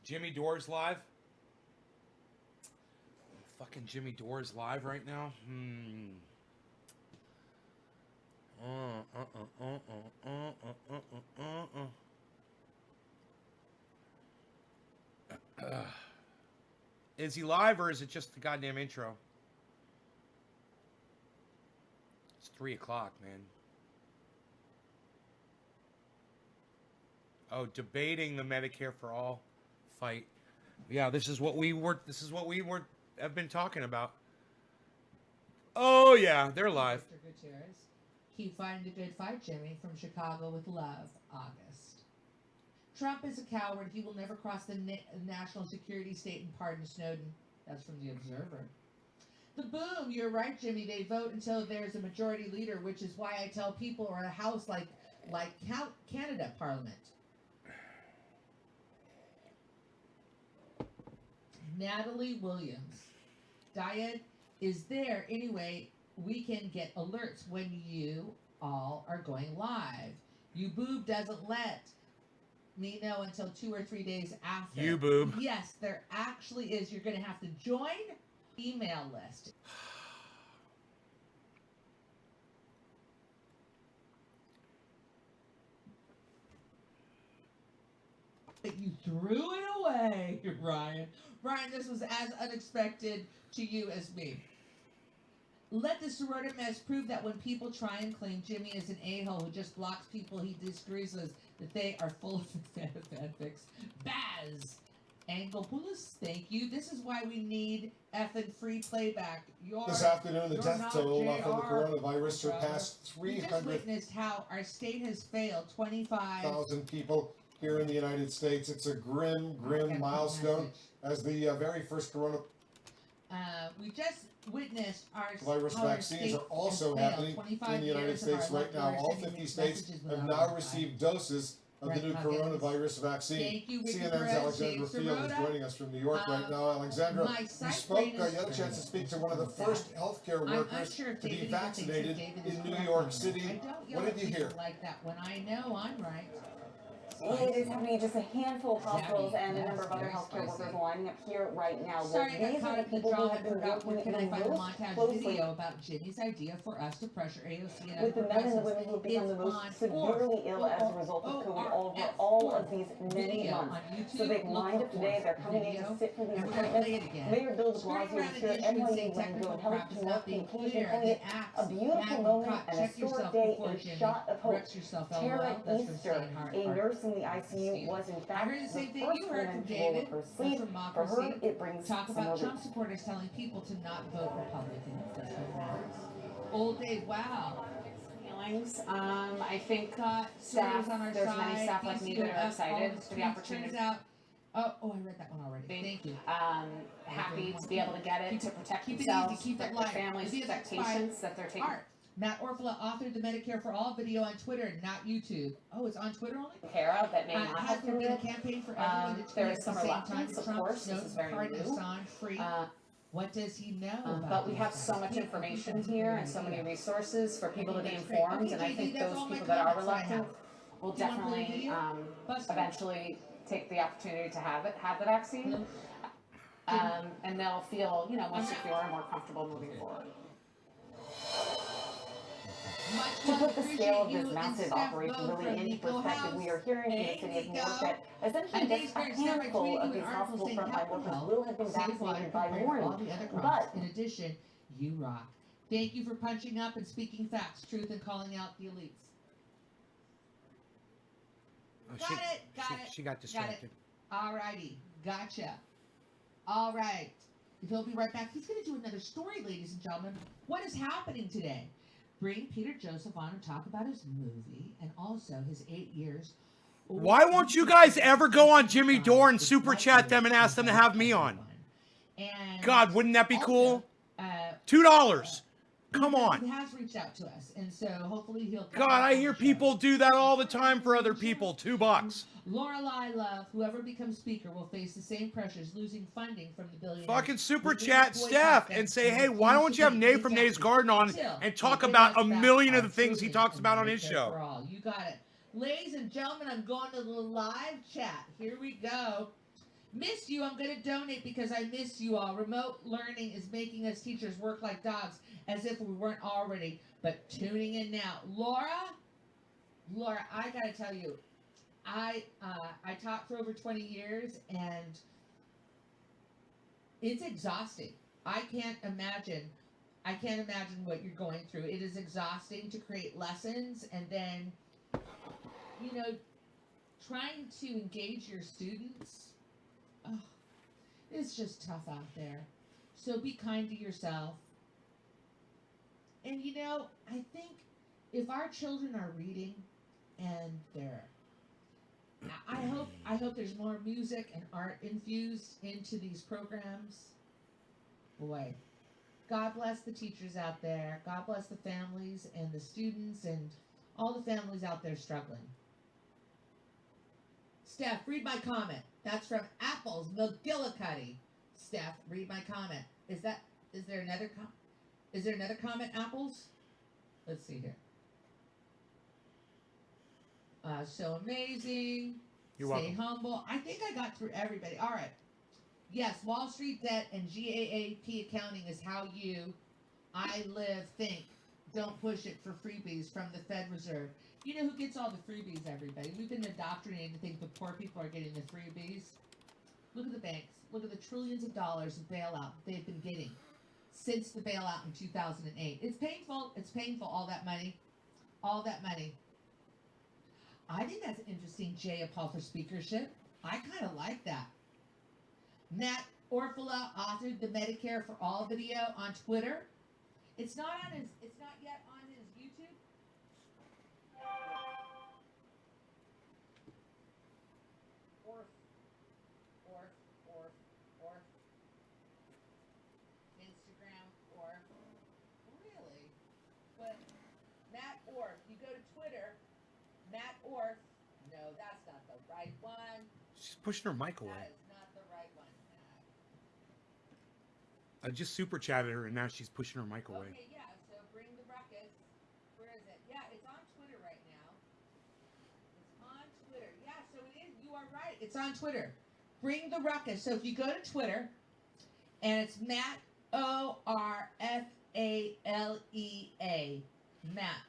Jimmy Dore's live. Fucking Jimmy Dore's live right now. Is he live or is it just the goddamn intro? It's 3 o'clock, man. Oh, debating the Medicare for All fight. Yeah, this is what we have been talking about. Oh yeah, they're live. Mr. Gutierrez. Keep fighting the good fight, Jimmy. From Chicago with love, August. Trump is a coward. He will never cross the national security state and pardon Snowden. That's from The Observer. The boom. You're right, Jimmy. They vote until there's a majority leader, which is why I tell people, or a house like Canada Parliament. Natalie Williams. Diet is there. Anyway, we can get alerts when you all are going live. You boob doesn't let me know until 2 or 3 days after. You boob. Yes, there actually is. You're going to have to join email list. You threw it away, Ryan. Ryan, this was as unexpected to you as me. Let the Sorority mess prove that when people try and claim Jimmy is an a-hole who just blocks people he disagrees with, that they are full of fanfics. Baz! Angopoulos, thank you. This is why we need effing free playback. This afternoon, the death toll from the coronavirus surpassed We just witnessed how our state has failed 25,000 people here in the United States. It's a grim milestone as the very first coronavirus we just witnessed our vaccines are also happening in the United States right now. All 50 states have now received doses of the new coronavirus vaccine. CNN's Alexandra Field is joining us from New York right now. Alexandra, you had a chance to speak to one of the first healthcare workers to be vaccinated in New York City. What did you hear? Like that when I know I'm right. It is happening. Just a handful of hospitals and a number of other healthcare workers lining up here right now. Sorry, these are the people who have been working can I find a most montage closely video about Jimmy's idea for us to pressure AOC and with the other men and the women progressives? who have become the It's most on severely ill as a result of COVID over all of these many video months. on YouTube. So they've Look lined up for today. They're coming in video, to sit for these and we're gonna play it appointments. again. Mayor Bill de Skirting Blasio around is here. an issue and NYU saying Langone technical Health crap is to not North being Conclusion, clear. calling The it acts a beautiful haven't moment, caught. an Check historic yourself day, before, a Jimmy. shot of hope. Correct yourself, Tara LOL. That's from Easter, Stan Hart. a nurse in the ICU, was in I fact heard the the same thing first you heard woman from to roll David. up her That's sleeve. from For her, Democracy. it brings Talk some about relief. Trump supporters telling people to not vote Republican. That's what matters. Old Dave, wow. Feelings. I think Staff on our there's side. many staff like me that are excited for the opportunity. Turns out, I read that one already. Thank you. Happy to be able to get it, to protect Keep it themselves, easy, keep it protect their light. families, Videos protect expired. patients that they're taking. Art. Matt Orfala authored the Medicare for All video on Twitter, not YouTube. Oh, it's on Twitter only? Care of that may not has have there been been a good. campaign for everyone to There tweet is at some the same time reluctance, to of Trump, course. This is Snowden, very pardon new. Assange free? What does he know about But we these have guys? so much Yeah, information okay, here great and so many idea. resources for people to be That's great. informed, Okay, and I JD, think that's those all my people that are comments I have. reluctant will Do you wanna play the definitely video? eventually take the opportunity to have the vaccine. And they'll feel, more secure and more comfortable moving forward. To put the scale of this massive operation really into perspective, we are hearing from the city of New York that essentially just a handful of these hospital frontline workers will have been vaccinated by morning. But in addition, you rock. Thank you for punching up and speaking facts, truth, and calling out the elites. Oh, Got it. she got distracted. Alrighty, gotcha. All right, he'll be right back. He's going to do another story, ladies and gentlemen. What is happening today? Bring Peter Joseph on and talk about his movie and also his 8 years. Why won't you guys ever go on Jimmy Dore and super chat them and ask them to have me on? And God, wouldn't that be cool? also, $2. Come He on. has reached out to us, and so hopefully he'll. God, I hear people do that all the time for other people. $2. Lorelai Love, whoever becomes speaker will face the same pressures, losing funding from the billionaires. Fucking super chat Steph and say, hey, why don't you have Nate from Nate's Garden on and talk about a million of the things he talks about on his show? You got it. Ladies and gentlemen, I'm going to the live chat. Here we go. Missed you. I'm going to donate because I miss you all. Remote learning is making us teachers work like dogs as if we weren't already. But tuning in now. Laura, I got to tell you, I taught for over 20 years and it's exhausting. I can't imagine what you're going through. It is exhausting to create lessons and then, trying to engage your students. Oh, it's just tough out there. So be kind to yourself. And I think if our children are reading and I hope there's more music and art infused into these programs. Boy, God bless the teachers out there. God bless the families and the students and all the families out there struggling. Steph, read my comment. That's from Apples McGillicuddy. Steph, read my comment. Is there another comment, Apples? Let's see here. So amazing. You're Stay welcome. humble. I think I got through everybody. All right. Yes, Wall Street debt and GAAP accounting is how I live, think. Don't push it for freebies from the Fed Reserve. You know who gets all the freebies, everybody? We've been indoctrinated to think the poor people are getting the freebies. Look at the banks. Look at the trillions of dollars of bailout they've been getting since the bailout in 2008. It's painful. It's painful, all that money. All that money. I think that's interesting, Jay Paul, for speakership. I kind of like that. Matt Orfala authored the Medicare for All video on Twitter. It's not yet on his YouTube. Orf. Instagram, Orf. Really? But Matt Orf, you go to Twitter, Matt Orf. No, that's not the right one. She's pushing her mic away. That is not the right one. I just super chatted her and now she's pushing her mic away. Okay, yeah, so bring the ruckus. Where is it? Yeah, it's on Twitter right now. It's on Twitter. Yeah, so it is. You are right. It's on Twitter. Bring the ruckus. So if you go to Twitter, and it's Matt Orfalea. Matt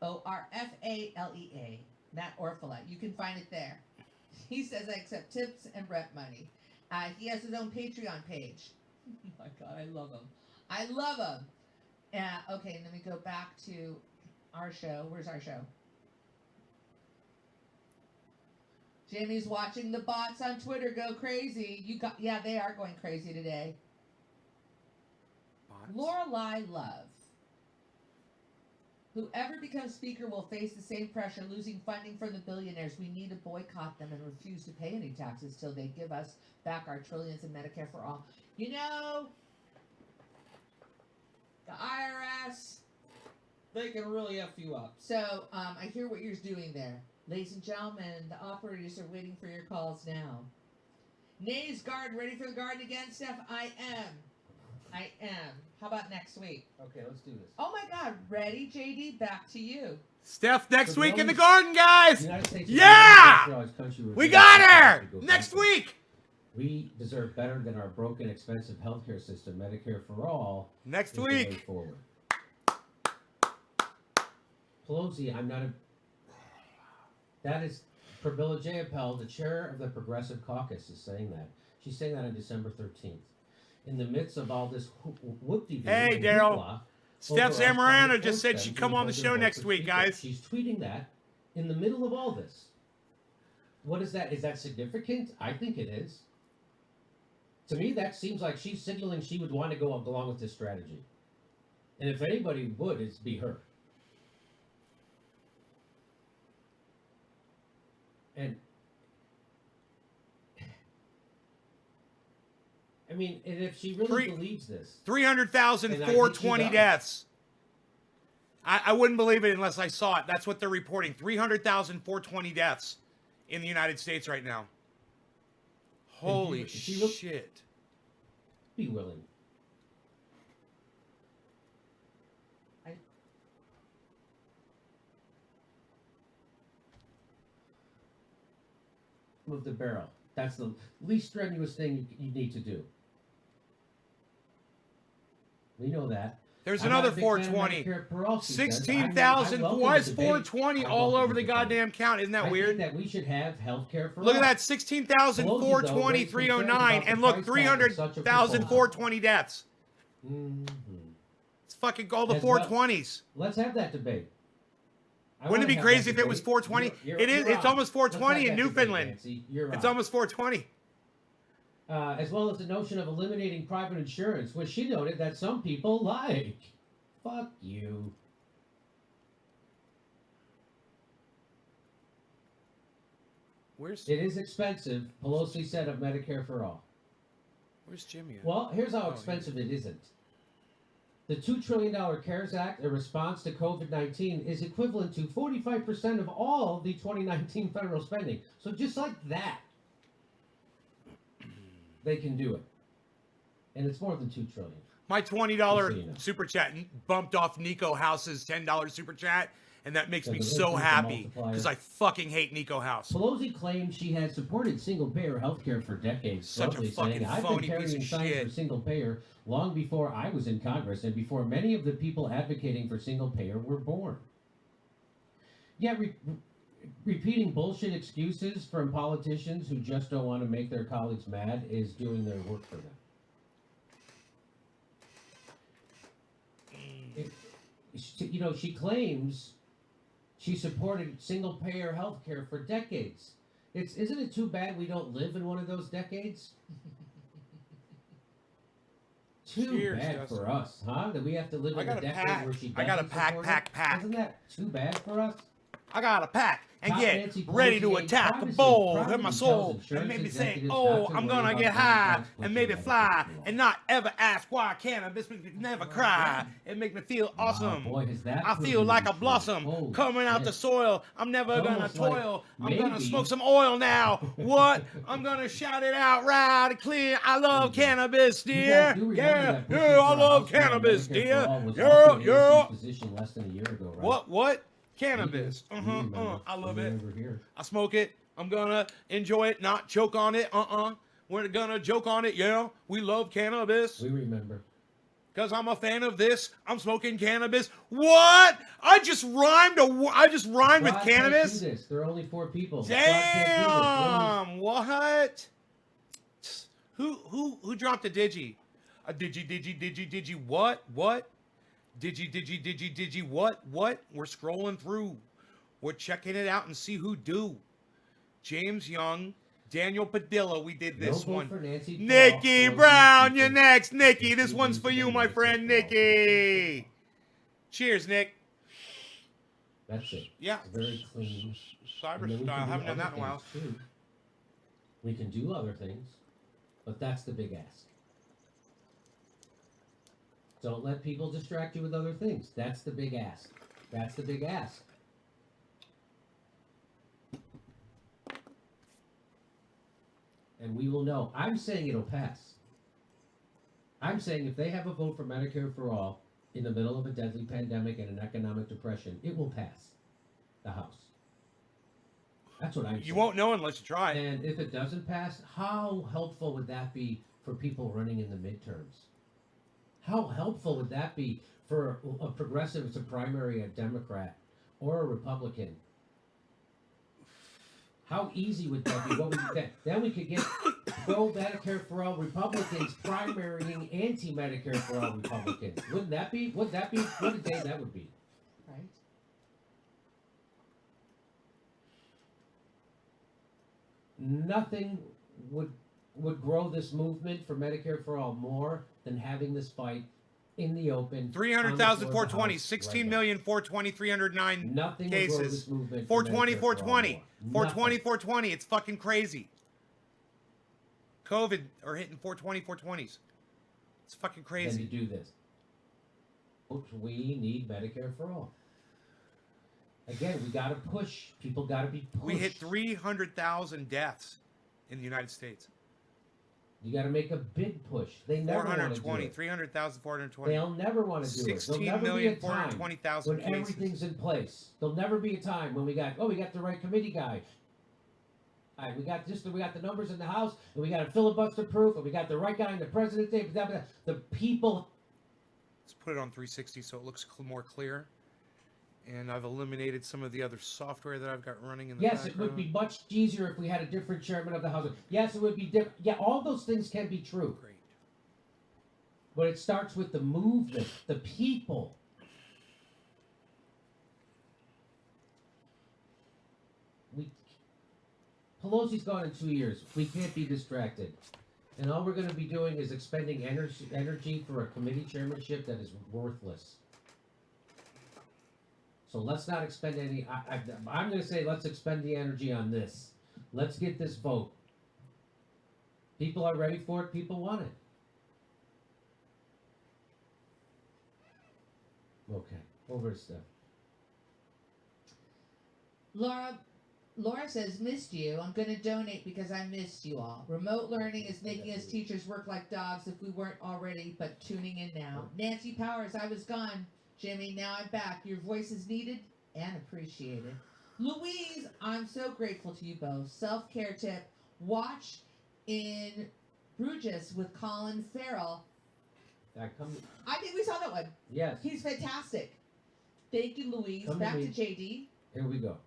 Orfalea. Matt Orfala. You can find it there. He says I accept tips and rent money. He has his own Patreon page. Oh my God, I love him. I love him. Okay, let me go back to our show. Where's our show? Jimmy's watching the bots on Twitter go crazy. Yeah, they are going crazy today. Bots? Lorelai Love. Whoever becomes speaker will face the same pressure, losing funding from the billionaires. We need to boycott them and refuse to pay any taxes till they give us back our trillions in Medicare for all. The IRS, they can really F you up. So I hear what you're doing there. Ladies and gentlemen, the operators are waiting for your calls now. Nays Garden, ready for the garden again, Steph? I am. How about next week? Okay, let's do this. Oh my God, ready, JD? Back to you. Steph, next week in the garden, guys! Yeah! We got her! Next week! We deserve better than our broken, expensive healthcare system. Medicare for all. Next is the week. way forward. Pelosi, that is Prabilla Jayapal, the chair of the Progressive Caucus, is saying that. She's saying that on December 13th. In the midst of all this whoop-de-doo. Hey, Daryl. Steph Zamorano just said she'd come on the show next week, guys. She's tweeting that in the middle of all this. what is that? Is that significant? I think it is. To me, that seems like she's signaling she would want to go along with this strategy. And if anybody would, it'd be her. And I mean, and if she really believes this, 300,000, and I think 420 she does. deaths. I wouldn't believe it unless I saw it. That's what they're reporting. 300,000, 420 deaths in the United States right now. Holy shit. Be willing. Move the barrel. That's the least strenuous thing you need to do. We know that. There's I'm another not a big fan of 420. Medicare for all, she says. 16,000. Why is 420 all over the goddamn count? Isn't that I weird? think that we should have health care for Look all. at that. 16,000, Pelosi, though, 420, raised concerns 309. about And the look, price tag of such a 300,000, proposal. 420 deaths. It's fucking all the As well. 420s. Let's have that debate. I Wouldn't it wanna be have crazy that if it was debate. 420? It is. You're It's on. almost Let's 420 have in that debate, Newfoundland. Nancy. You're It's on. almost 420. As well as the notion of eliminating private insurance, which she noted that some people like. Fuck you. It is expensive, Pelosi said of Medicare for all. Where's Jimmy at? Well, here's how Oh, expensive it isn't. The $2 trillion CARES Act, a response to COVID-19, is equivalent to 45% of all the 2019 federal spending. So just like that, they can do it. And it's more than $2 trillion. My $20 Just so you know. super chat bumped off Nico House's $10 super chat, and that makes So me the so increase in happy multiplier. because I fucking hate Nico House. Pelosi claimed she has supported single-payer health care for decades, Such a bluntly fucking saying, I've phony been piece carrying of signs shit." for single-payer long before I was in Congress and before many of the people advocating for single-payer were born. Yet repeating bullshit excuses from politicians who just don't want to make their colleagues mad is doing their work for them. She claims she supported single-payer health care for decades. Isn't it too bad we don't live in one of those decades? Too Cheers, bad Justin. for us, huh? That we have to live I in got a a decade pack. where she I got a doesn't pack, support pack, it? pack. Isn't that too bad for us? I got a pack and Top get Nancy ready to Pelosi attack the privacy- bowl privately in my tells soul and insurance make me say, executives oh, not to I'm worry gonna about get Donald high Trump's and maybe pushing fly Medicare and not ever ask why cannabis makes me never cry. It make me feel awesome. boy, has that I proven feel to like be a true. blossom Holy coming out shit. the soil. I'm never It's gonna almost like toil. I'm gonna maybe- smoke some oil now. What? I'm gonna shout it out loud and clear. I love cannabis, You dear. guys do remember Yeah, that pushing yeah, I for a love House bill on cannabis, Medicare dear. for all was Yeah, also yeah. AOC's position less than a year ago, right? What? Cannabis. We remember. I love We it. remember here. I smoke it. I'm gonna enjoy it, not choke on it. We're gonna joke on it. Yeah, we love cannabis. We remember. Cause I'm a fan of this. I'm smoking cannabis. What? I just rhymed with God cannabis. Can't do this. There are only 4 people. God can't do this. Damn. What? Who dropped a digi? A digi. What? Digi. What? We're scrolling through. We're checking it out and see who do. James Young, Daniel Padilla. We did No this vote one. for Nancy Nikki Pelosi. Brown, you're next. Nikki, this one's for you, my friend Nikki. Cheers, Nick. That's it. Yeah. It's very clean. Cyber And then we style. can do Haven't done other that in a while. things, too. We can do other things, but that's the big ask. Don't let people distract you with other things. That's the big ask. That's the big ask. And we will know. I'm saying it'll pass. I'm saying if they have a vote for Medicare for all in the middle of a deadly pandemic and an economic depression, it will pass the House. That's what I'm saying. You won't know unless you try. And if it doesn't pass, how helpful would that be for people running in the midterms? How helpful would that be for a progressive to primary a Democrat or a Republican? How easy would that be? What would that? Then we could get pro Medicare for all Republicans primarying anti-Medicare for all Republicans. Wouldn't that be? Would that be? What a day that would be. Right. nothing would grow this movement for Medicare for All more than having this fight in the open. 300,000, 420, 16 million, 420, 309 Nothing will grow cases. this movement. 420, for Medicare for all 420, more. 420, 420. It's fucking crazy. COVID are hitting 420, 420s. It's fucking Than to crazy. do this. We need Medicare for all. Again, we got to push. People got to be pushed. We hit 300,000 deaths in the United States. You got to make a big push. They never want to do 420, it. 300,000, 420. They'll never want to do it. There'll never be a time 16,420,000 when cases. everything's in place. There'll never be a time when we got the right committee guy. All right, we got the numbers in the House, and we got a filibuster proof, and we got the right guy in the presidency. The people. Let's put it on 360 so it looks more clear. And I've eliminated some of the other software that I've got running in the Yes, background. it would be much easier if we had a different chairman of the House. Yes, it would be different. Yeah, all those things can be true. Great. But it starts with the movement, the people. Pelosi's gone in 2 years. We can't be distracted. And all we're going to be doing is expending energy for a committee chairmanship that is worthless. So let's not expend any. I'm going to say let's expend the energy on this. Let's get this vote. People are ready for it. People want it. Okay, over to Steph. Laura says, missed you. I'm going to donate because I missed you all. Remote learning is making us teachers work like dogs if we weren't already, but tuning in now. Nancy Powers, I was gone. Jimmy, now I'm back. Your voice is needed and appreciated. Louise, I'm so grateful to you both. Self-care tip, watch in Bruges with Colin Farrell. I think we saw that one. Yes. He's fantastic. Thank you, Louise. Come to Back me. to JD. Here we go.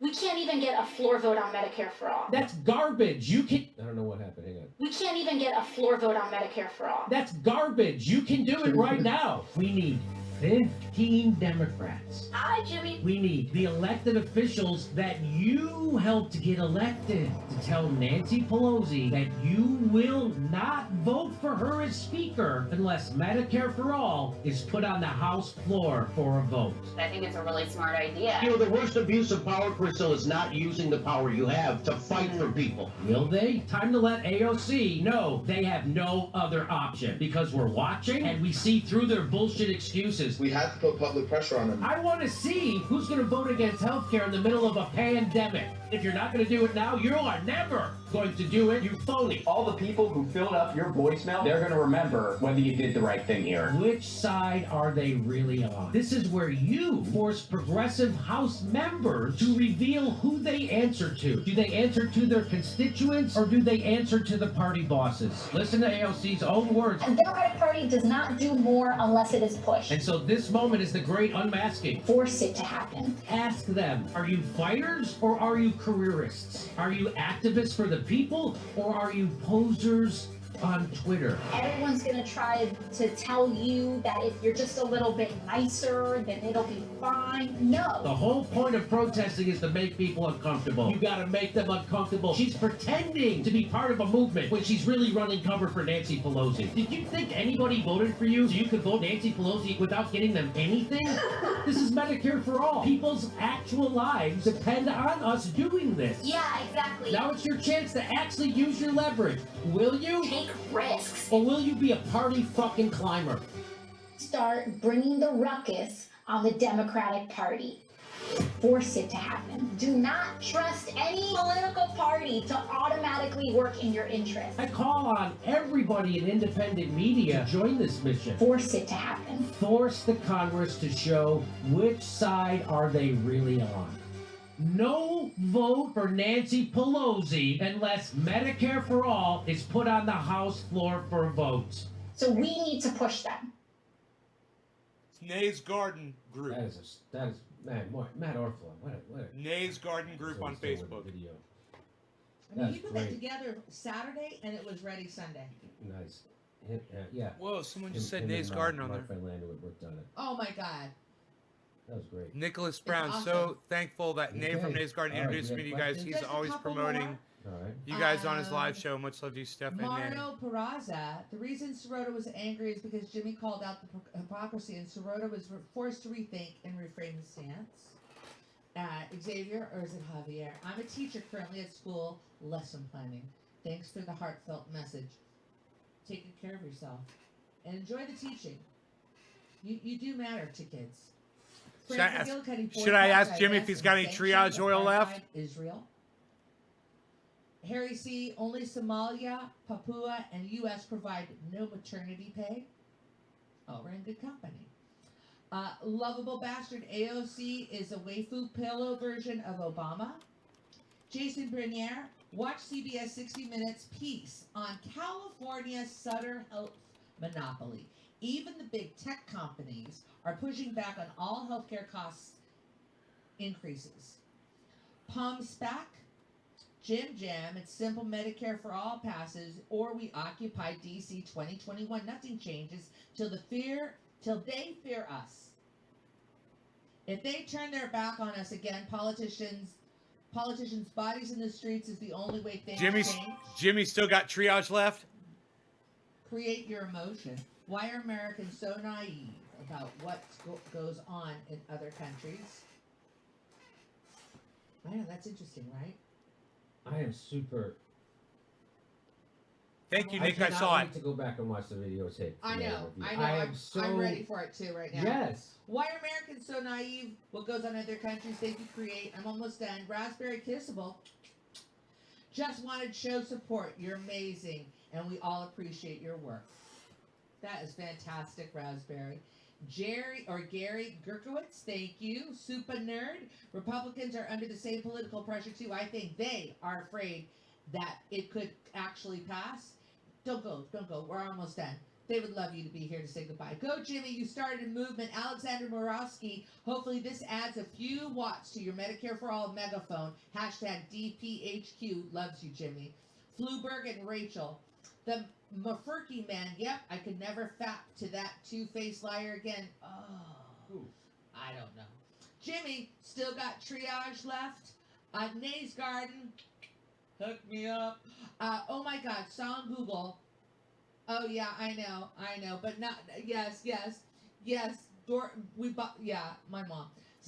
We can't even get a floor vote on Medicare for all. That's garbage. You can. I don't know what happened. Hang on. We can't even get a floor vote on Medicare for all. That's garbage. You can do it right now. We need 15 Democrats. Hi, Jimmy. We need the elected officials that you helped get elected to tell Nancy Pelosi that you will not vote for her as Speaker unless Medicare for All is put on the House floor for a vote. I think it's a really smart idea. You know, the worst abuse of power, Crystal, is not using the power you have to fight for people. Will they? Time to let AOC know they have no other option because we're watching and we see through their bullshit excuses. We have to put public pressure on them. I want to see who's going to vote against healthcare in the middle of a pandemic. If you're not going to do it now, you are never going to do it, you phony. All the people who filled up your voicemail, they're going to remember whether you did the right thing here. Which side are they really on? This is where you force progressive House members to reveal who they answer to. Do they answer to their constituents or do they answer to the party bosses? Listen to AOC's own words. The Democratic Party does not do more unless it is pushed. And so this moment is the great unmasking. Force it to happen. Ask them, are you fighters or are you careerists? Are you activists for the people or are you posers on Twitter? Everyone's going to try to tell you that if you're just a little bit nicer, then it'll be fine. No. The whole point of protesting is to make people uncomfortable. You gotta make them uncomfortable. She's pretending to be part of a movement when she's really running cover for Nancy Pelosi. Did you think anybody voted for you so you could vote Nancy Pelosi without getting them anything? This is Medicare for all. People's actual lives depend on us doing this. Yeah, exactly. Now it's your chance to actually use your leverage. Will you? Take risks. Or will you be a party fucking climber? Start bringing the ruckus on the Democratic Party. Force it to happen. Do not trust any political party to automatically work in your interest. I call on everybody in independent media to join this mission. Force it to happen. Force the Congress to show which side are they really on. No vote for Nancy Pelosi unless Medicare for All is put on the House floor for a vote. So we need to push them. Nay's Garden Group. That is Matt Orfalon. What Nay's Garden Group on Facebook. Video. I mean, he That's put great. that together Saturday and it was ready Sunday. Nice. Yeah. Whoa, someone just said Nay's Garden on there. Mark Van Lander worked on it. Oh my God. That was great. Nicholas Brown, awesome. so thankful that Nay from Okay. Nay's Garden All right, introduced we me to you have guys. questions? He's Just a always couple promoting more. All right. You guys on his live show. Much love to you, Steph. Marno Peraza. The reason Sirota was angry is because Jimmy called out the hypocrisy, and Sirota was forced to rethink and reframe his stance. Xavier, or is it Javier? I'm a teacher currently at school, lesson planning. Thanks for the heartfelt message. Taking care of yourself and enjoy the teaching. You do matter to kids. Should I ask Jimmy if he's got any triage oil left? Israel. Harry C. Only Somalia, Papua, and U.S. provide no maternity pay. Oh, we're in good company. Lovable Bastard AOC is a waifu pillow version of Obama. Jason Brunier, watch CBS 60 Minutes piece on California's Sutter Health monopoly. Even the big tech companies are pushing back on all healthcare costs increases. Palm Spac, Jim Jam, it's simple Medicare for all passes, or we occupy DC 2021. Nothing changes till they fear us. If they turn their back on us again, politicians' bodies in the streets is the only way things change. Jimmy still got triage left? Create your emotion. Why are Americans so naive about what goes on in other countries? I know, that's interesting, right? I am super. Thank you, Nick. I saw it. I need to go back and watch the videotape. I know. I'm ready for it too right now. Yes. Why are Americans so naive? What goes on in other countries? Thank you, Create. I'm almost done. Raspberry Kissable. Just wanted to show support. You're amazing, and we all appreciate your work. That is fantastic, Raspberry. Gary Gerkowitz, thank you. Super Nerd. Republicans are under the same political pressure too. I think they are afraid that it could actually pass. Don't go. We're almost done. They would love you to be here to say goodbye. Go, Jimmy. You started a movement. Alexander Murawski. Hopefully this adds a few watts to your Medicare for All megaphone. Hashtag DPHQ. Loves you, Jimmy. Fluberg and Rachel. The Mafurky man. Yep, I could never fap to that two-faced liar again. Oh, I don't know. Jimmy, still got triage left. Nay's Garden. Hook me up. Oh my God, saw on Google. Oh yeah, I know, but not. Yes. We bought. Yeah, my mom.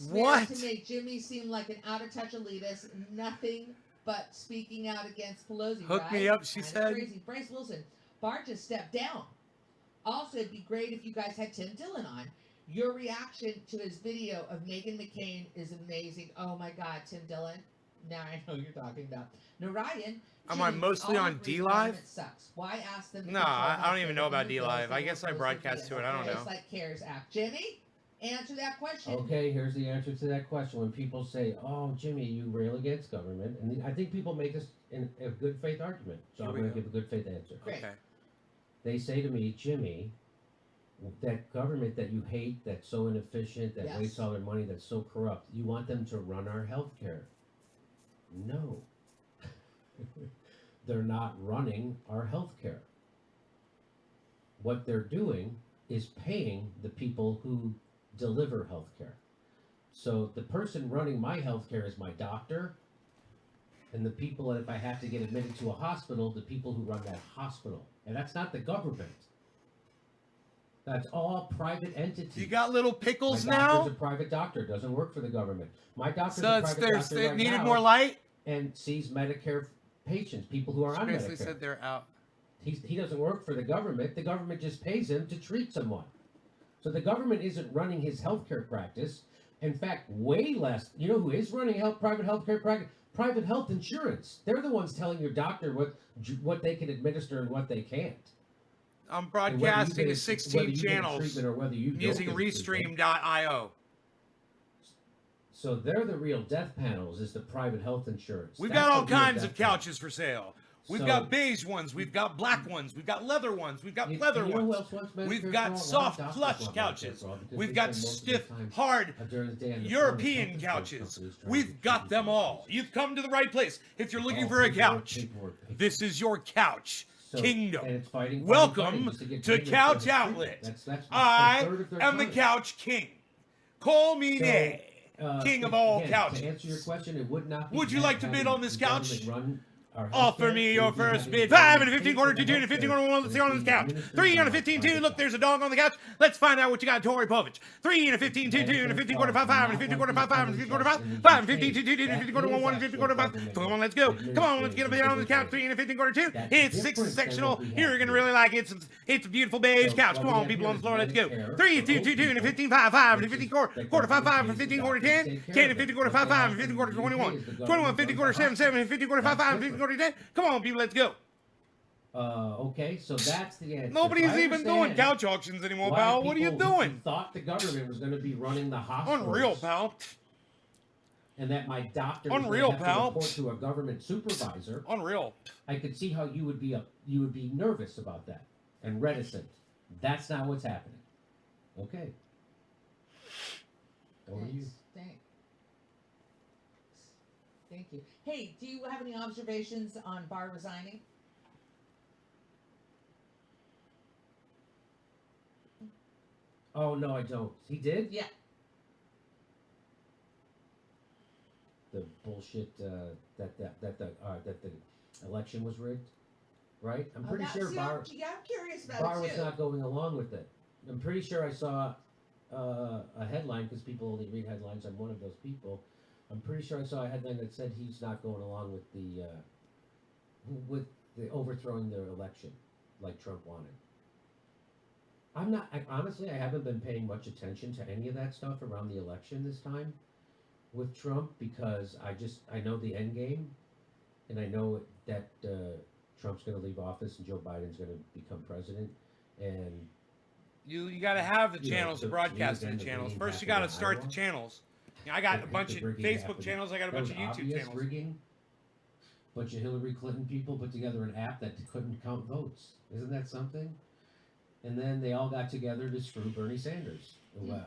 What? To make Jimmy seem like an out-of-touch elitist, nothing but speaking out against Pelosi. Hook right? me up, she Kinda said. Crazy. Bryce Wilson. Barr just stepped down. Also, it'd be great if you guys had Tim Dillon on. Your reaction to his video of Meghan McCain is amazing. Oh my God, Tim Dillon. Now I know you're talking about. Narayan. Am I mostly on D Live? Sucks. Why ask them? No, I don't even know about D Live. I guess I broadcast to it. I don't know. It's like CARES Act. Jimmy, answer that question. Okay, here's the answer to that question. When people say, "Oh, Jimmy, you rail against government," and I think people make this in a good faith argument, so I'm going to give a good faith answer. Great. Okay. They say to me, Jimmy, that government that you hate, that's so inefficient, that wastes all their money, that's so corrupt, you want them to run our health care. No. They're not running our health care. What they're doing is paying the people who deliver health care. So the person running my health care is my doctor, and the people that if I have to get admitted to a hospital, the people who run that hospital. And that's not the government. That's all private entities. You got little pickles my now? doctor's a private doctor, doesn't work for the government. My doctor's So a it's private doctor they right needed now more light? and sees Medicare patients, people who are She on basically Medicare. said they're out. He doesn't work for the government. The government just pays him to treat someone. So the government isn't running his healthcare practice. In fact, way less. You know who is running private healthcare practice? Private health insurance. They're the ones telling your doctor what they can administer and what they can't. I'm broadcasting to 16 channels using Restream.io. So they're the real death panels, is the private health insurance. We've That's got all the real kinds death of couches for sale. We've So- got beige ones, we've got black ones, we've got leather ones, we've got leather you know who ones. else wants Medicare We've for all? got Well, soft doctors plush want Medicare couches. for all because We've they got spend most of stiff, their time hard during the day on the phone with European health insurance couches. companies trying to We've got them all. You've come to the right place. If you're looking for a couch, this is your couch So- kingdom. and it's fighting Welcome just to get to paid for Couch the Outlet. treatment. That's I a third of their am the time. couch king. Call me So, Nay, king of all again, couches. To answer your question, it would not be Would you bad like to bid having on this the couch? government run Offer me your first bid. 5 and a 15 quarter, 2 and a 15 quarter, 1. Let's see on this couch. 3 on a 15, 2. Look, there's a dog on the couch. Let's find out what you got, Tory Povich. 3 and a 15, 2, 2 and a 15 quarter, 5, 5 and a 15 quarter, 5, 5 and a 15 quarter, 5, 5 and 15, 2, 2, 2 and a 15 quarter, 1, 1 and 15 quarter, 5. Come on, let's go. Come on, let's get a bid on the couch. 3 and a 15 quarter, 2. It's 6 sectional. You're gonna really like it. It's a beautiful beige couch. Come on, people on the floor, let's go. 3, 2, 2, 2 and a 15, 5, 5 and a 15 quarter, 5, 5 and a 15 quarter, 10. 10 and 50 quarter, 5, 5 and 15 quarter, 21. 21, 50 quarter, 7, 7 and 50 quarter, 5, 5 and 15 quarter, 10. Come on, people, let's go. Okay, so that's the answer. Nobody's even doing couch auctions anymore, pal. What are you doing? Thought the government was going to be running the hospitals. Unreal, pal. And that my doctor was Unreal, going to have to pal. report to a government supervisor. Unreal. I could see how you would be nervous about that and reticent. That's not what's happening. Okay. Over to you. Thank you. Hey, do you have any observations on Barr resigning? Oh no, I don't. He did? Yeah. The bullshit that the election was rigged, right? I'm pretty sure Barr. Yeah, I'm curious about Barr it was too. not going along with it. I'm pretty sure I saw a headline, because people only read headlines. I'm one of those people. I'm pretty sure I saw a headline that said he's not going along with the overthrowing the election like Trump wanted. Honestly, I haven't been paying much attention to any of that stuff around the election this time with Trump, because I know the end game, and I know that Trump's going to leave office and Joe Biden's going to become president, and you got to have the channels to broadcast the channels. First, you got to start the channels. I got a bunch of Facebook channels. I got a bunch of YouTube channels. Rigging. Bunch of Hillary Clinton people put together an app that couldn't count votes. Isn't that something? And then they all got together to screw Bernie Sanders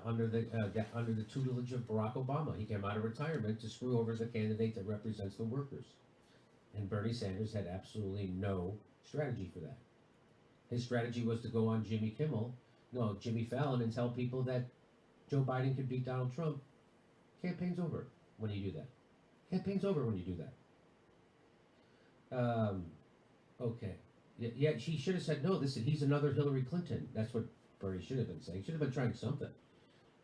under the tutelage of Barack Obama. He came out of retirement to screw over the candidate that represents the workers. And Bernie Sanders had absolutely no strategy for that. His strategy was to go on Jimmy Fallon, and tell people that Joe Biden could beat Donald Trump. Campaign's over when you do that. Campaign's over when you do that. Okay. Yeah, he should have said, no, he's another Hillary Clinton. That's what Bernie should have been saying. He should have been trying something.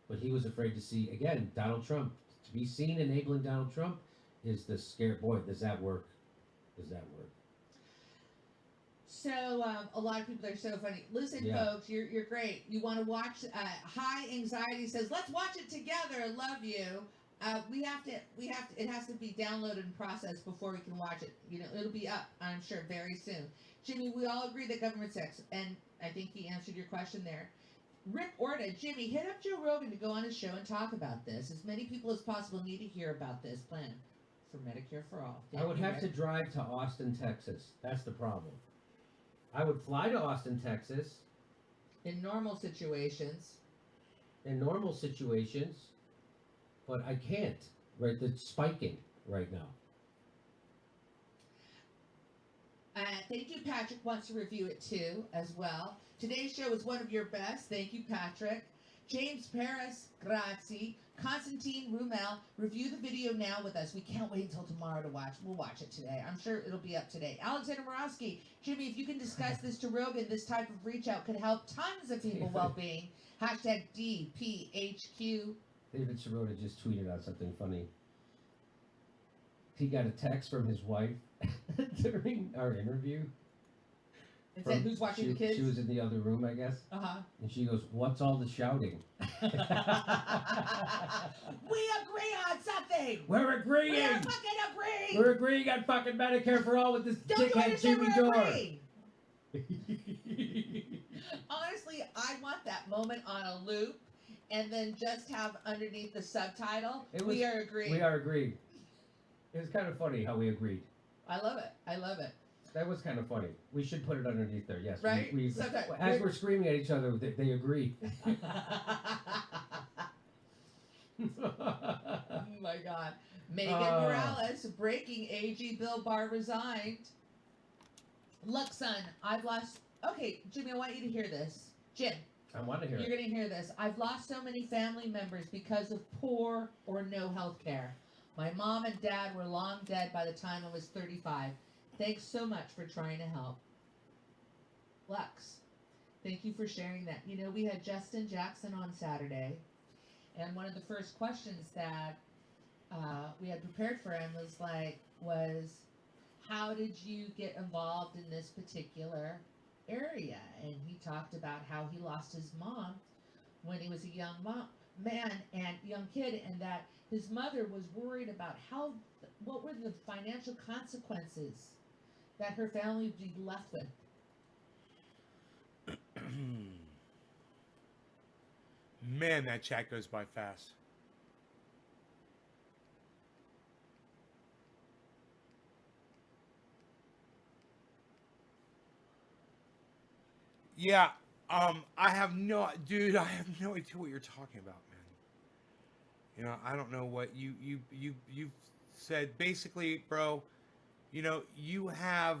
But he was afraid to see, again, Donald Trump. To be seen enabling Donald Trump is the scare. Boy, does that work. Does that work? So a lot of people are so funny. Listen, folks, you're great. You want to watch? High Anxiety says, let's watch it together. Love you. We have to. It has to be downloaded and processed before we can watch it. It'll be up, I'm sure, very soon. Jimmy, we all agree that government sex, and I think he answered your question there. Rick Orta, Jimmy, hit up Joe Rogan to go on his show and talk about this. As many people as possible need to hear about this plan for Medicare for all. I would have to drive to Austin, Texas. That's the problem. I would fly to Austin, Texas. In normal situations. But I can't. Right, it's spiking right now. Thank you, Patrick wants to review it too, as well. Today's show is one of your best. Thank you, Patrick. James Paris, grazie. Constantine Rumel, review the video now with us. We can't wait until tomorrow to watch. We'll watch it today. I'm sure it'll be up today. Alexander Morosky, Jimmy, if you can discuss this to Rogan, this type of reach out could help tons of people well-being. Hashtag DPHQ. David Sirota just tweeted out something funny. He got a text from his wife during our interview. It said, who's watching the kids? She was in the other room, I guess. Uh-huh. And she goes, what's all the shouting? We agree on something. We're agreeing. We're fucking agreeing. We're agreeing on fucking Medicare for all with this dickhead Jimmy Dore. Honestly, I want that moment on a loop and then just have underneath the subtitle, we are agreeing. We are agreed. It was kind of funny how we agreed. I love it. I love it. That was kind of funny. We should put it underneath there, yes. Right? As we're screaming at each other, they agree. Oh my God. Megan Morales, breaking AG Bill Barr resigned. Look, son, I've lost... Okay, Jimmy, I want you to hear this. Jim. I want to hear You're going to hear this. I've lost so many family members because of poor or no health care. My mom and dad were long dead by the time I was 35. Thanks so much for trying to help. Lux, thank you for sharing that. You know, we had Justin Jackson on Saturday, and one of the first questions that we had prepared for him was how did you get involved in this particular area? And he talked about how he lost his mom when he was a young man and young kid, and that his mother was worried about what were the financial consequences that her family would be left with. Man, that chat goes by fast. Yeah, I have no idea what you're talking about, man. You know, I don't know what you said. Basically, bro, you know, you have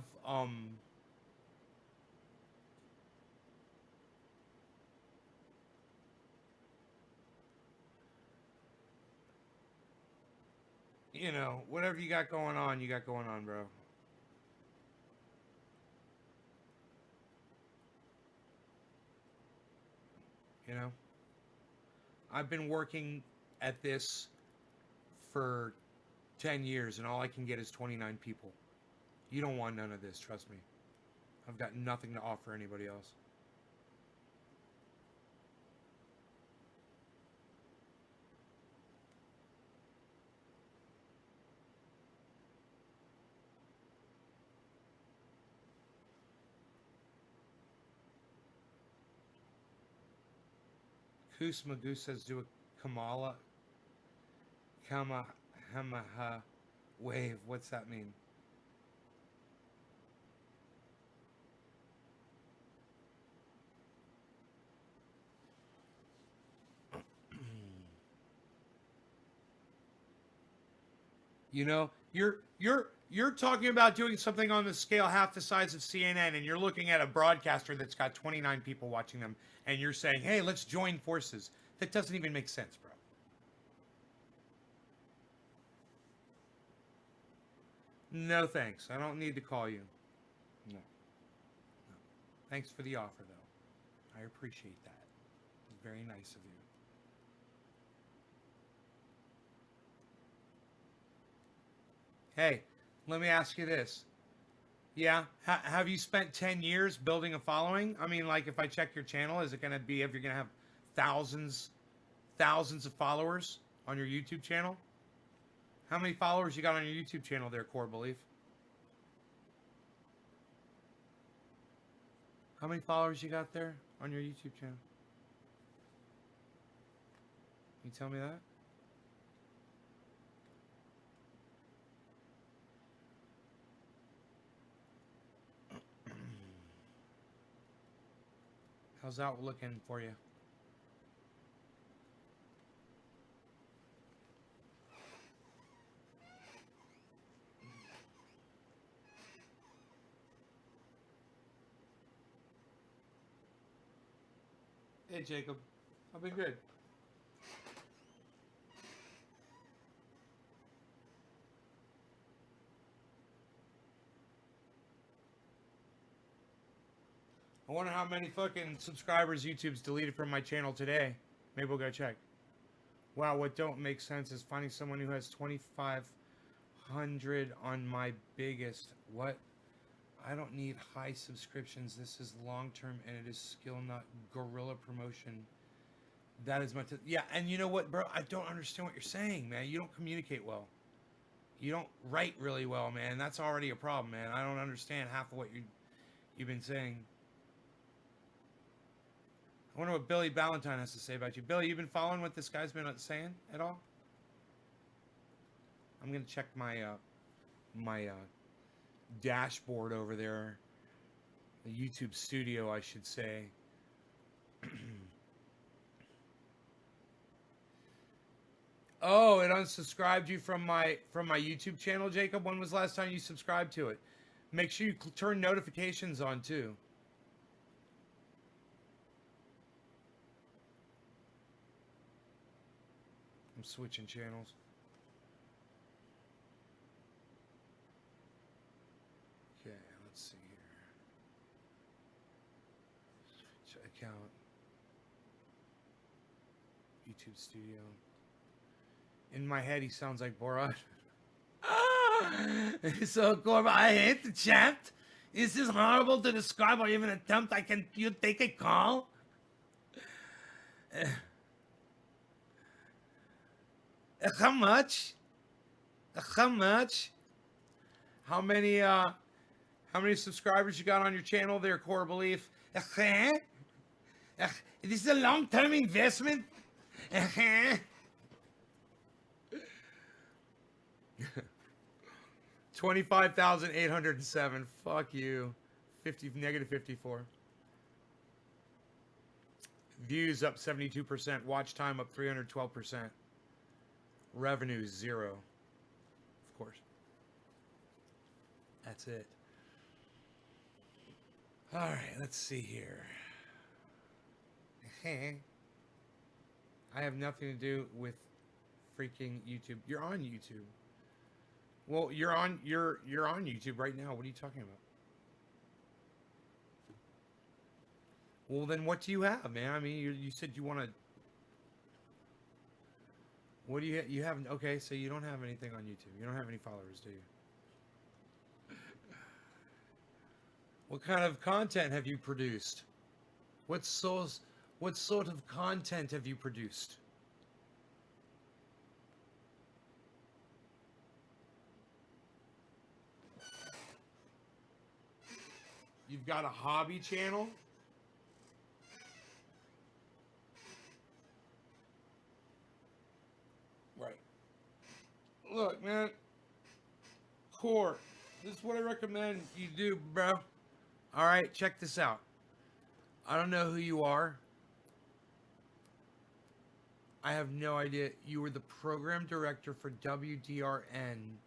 you know, whatever you got going on, bro. You know, I've been working at this for 10 years and all I can get is 29 people. You don't want none of this, trust me. I've got nothing to offer anybody else. Koos Magoo says do a Kamehameha wave. What's that mean? You know, you're talking about doing something on the scale half the size of CNN, and you're looking at a broadcaster that's got 29 people watching them, and you're saying, hey, let's join forces. That doesn't even make sense, bro. No thanks. I don't need to call you. No. Thanks for the offer, though. I appreciate that. It's very nice of you. Hey, let me ask you this. Yeah, have you spent 10 years building a following? I mean, like, if I check your channel, is it going to be, if you're going to have thousands of followers on your YouTube channel? How many followers you got on your YouTube channel there, Core Belief? How many followers you got there on your YouTube channel? Can you tell me that? How's that looking for you? Hey, Jacob. I've been good. I wonder how many fucking subscribers YouTube's deleted from my channel today. Maybe we'll go check. Wow, what don't make sense is finding someone who has 2,500 on my biggest. What? I don't need high subscriptions. This is long-term and it is skill, not guerrilla promotion. That is my... yeah, and you know what, bro? I don't understand what you're saying, man. You don't communicate well. You don't write really well, man. That's already a problem, man. I don't understand half of what you've been saying. I wonder what Billy Ballantyne has to say about you. Billy, you been following what this guy's been saying at all? I'm gonna check my dashboard over there, the YouTube studio, I should say. Oh, it unsubscribed you from my YouTube channel, Jacob. When was the last time you subscribed to it? Make sure you turn notifications on too. I'm switching channels. account. YouTube Studio. In my head, he sounds like Borat. So, Corbin, I hate the chat. Is this horrible to describe or even attempt? You take a call? How much? How much? How many subscribers you got on your channel there, Core Belief? This is a long-term investment. 25,807. Fuck you. Negative 54. Views up 72%. Watch time up 312%. Revenue 0. Of course. That's it. All right, let's see here. I have nothing to do with freaking YouTube. You're on YouTube. Well, you're on YouTube right now. What are you talking about? Well, then what do you have, man? I mean, you said you want to. What do you have? Okay, so you don't have anything on YouTube. You don't have any followers, do you? What kind of content have you produced? What sort of content have you produced? You've got a hobby channel? Right. Look, man. Core, this is what I recommend you do, bro. All right, check this out. I don't know who you are. I have no idea. You were the program director for WDRN,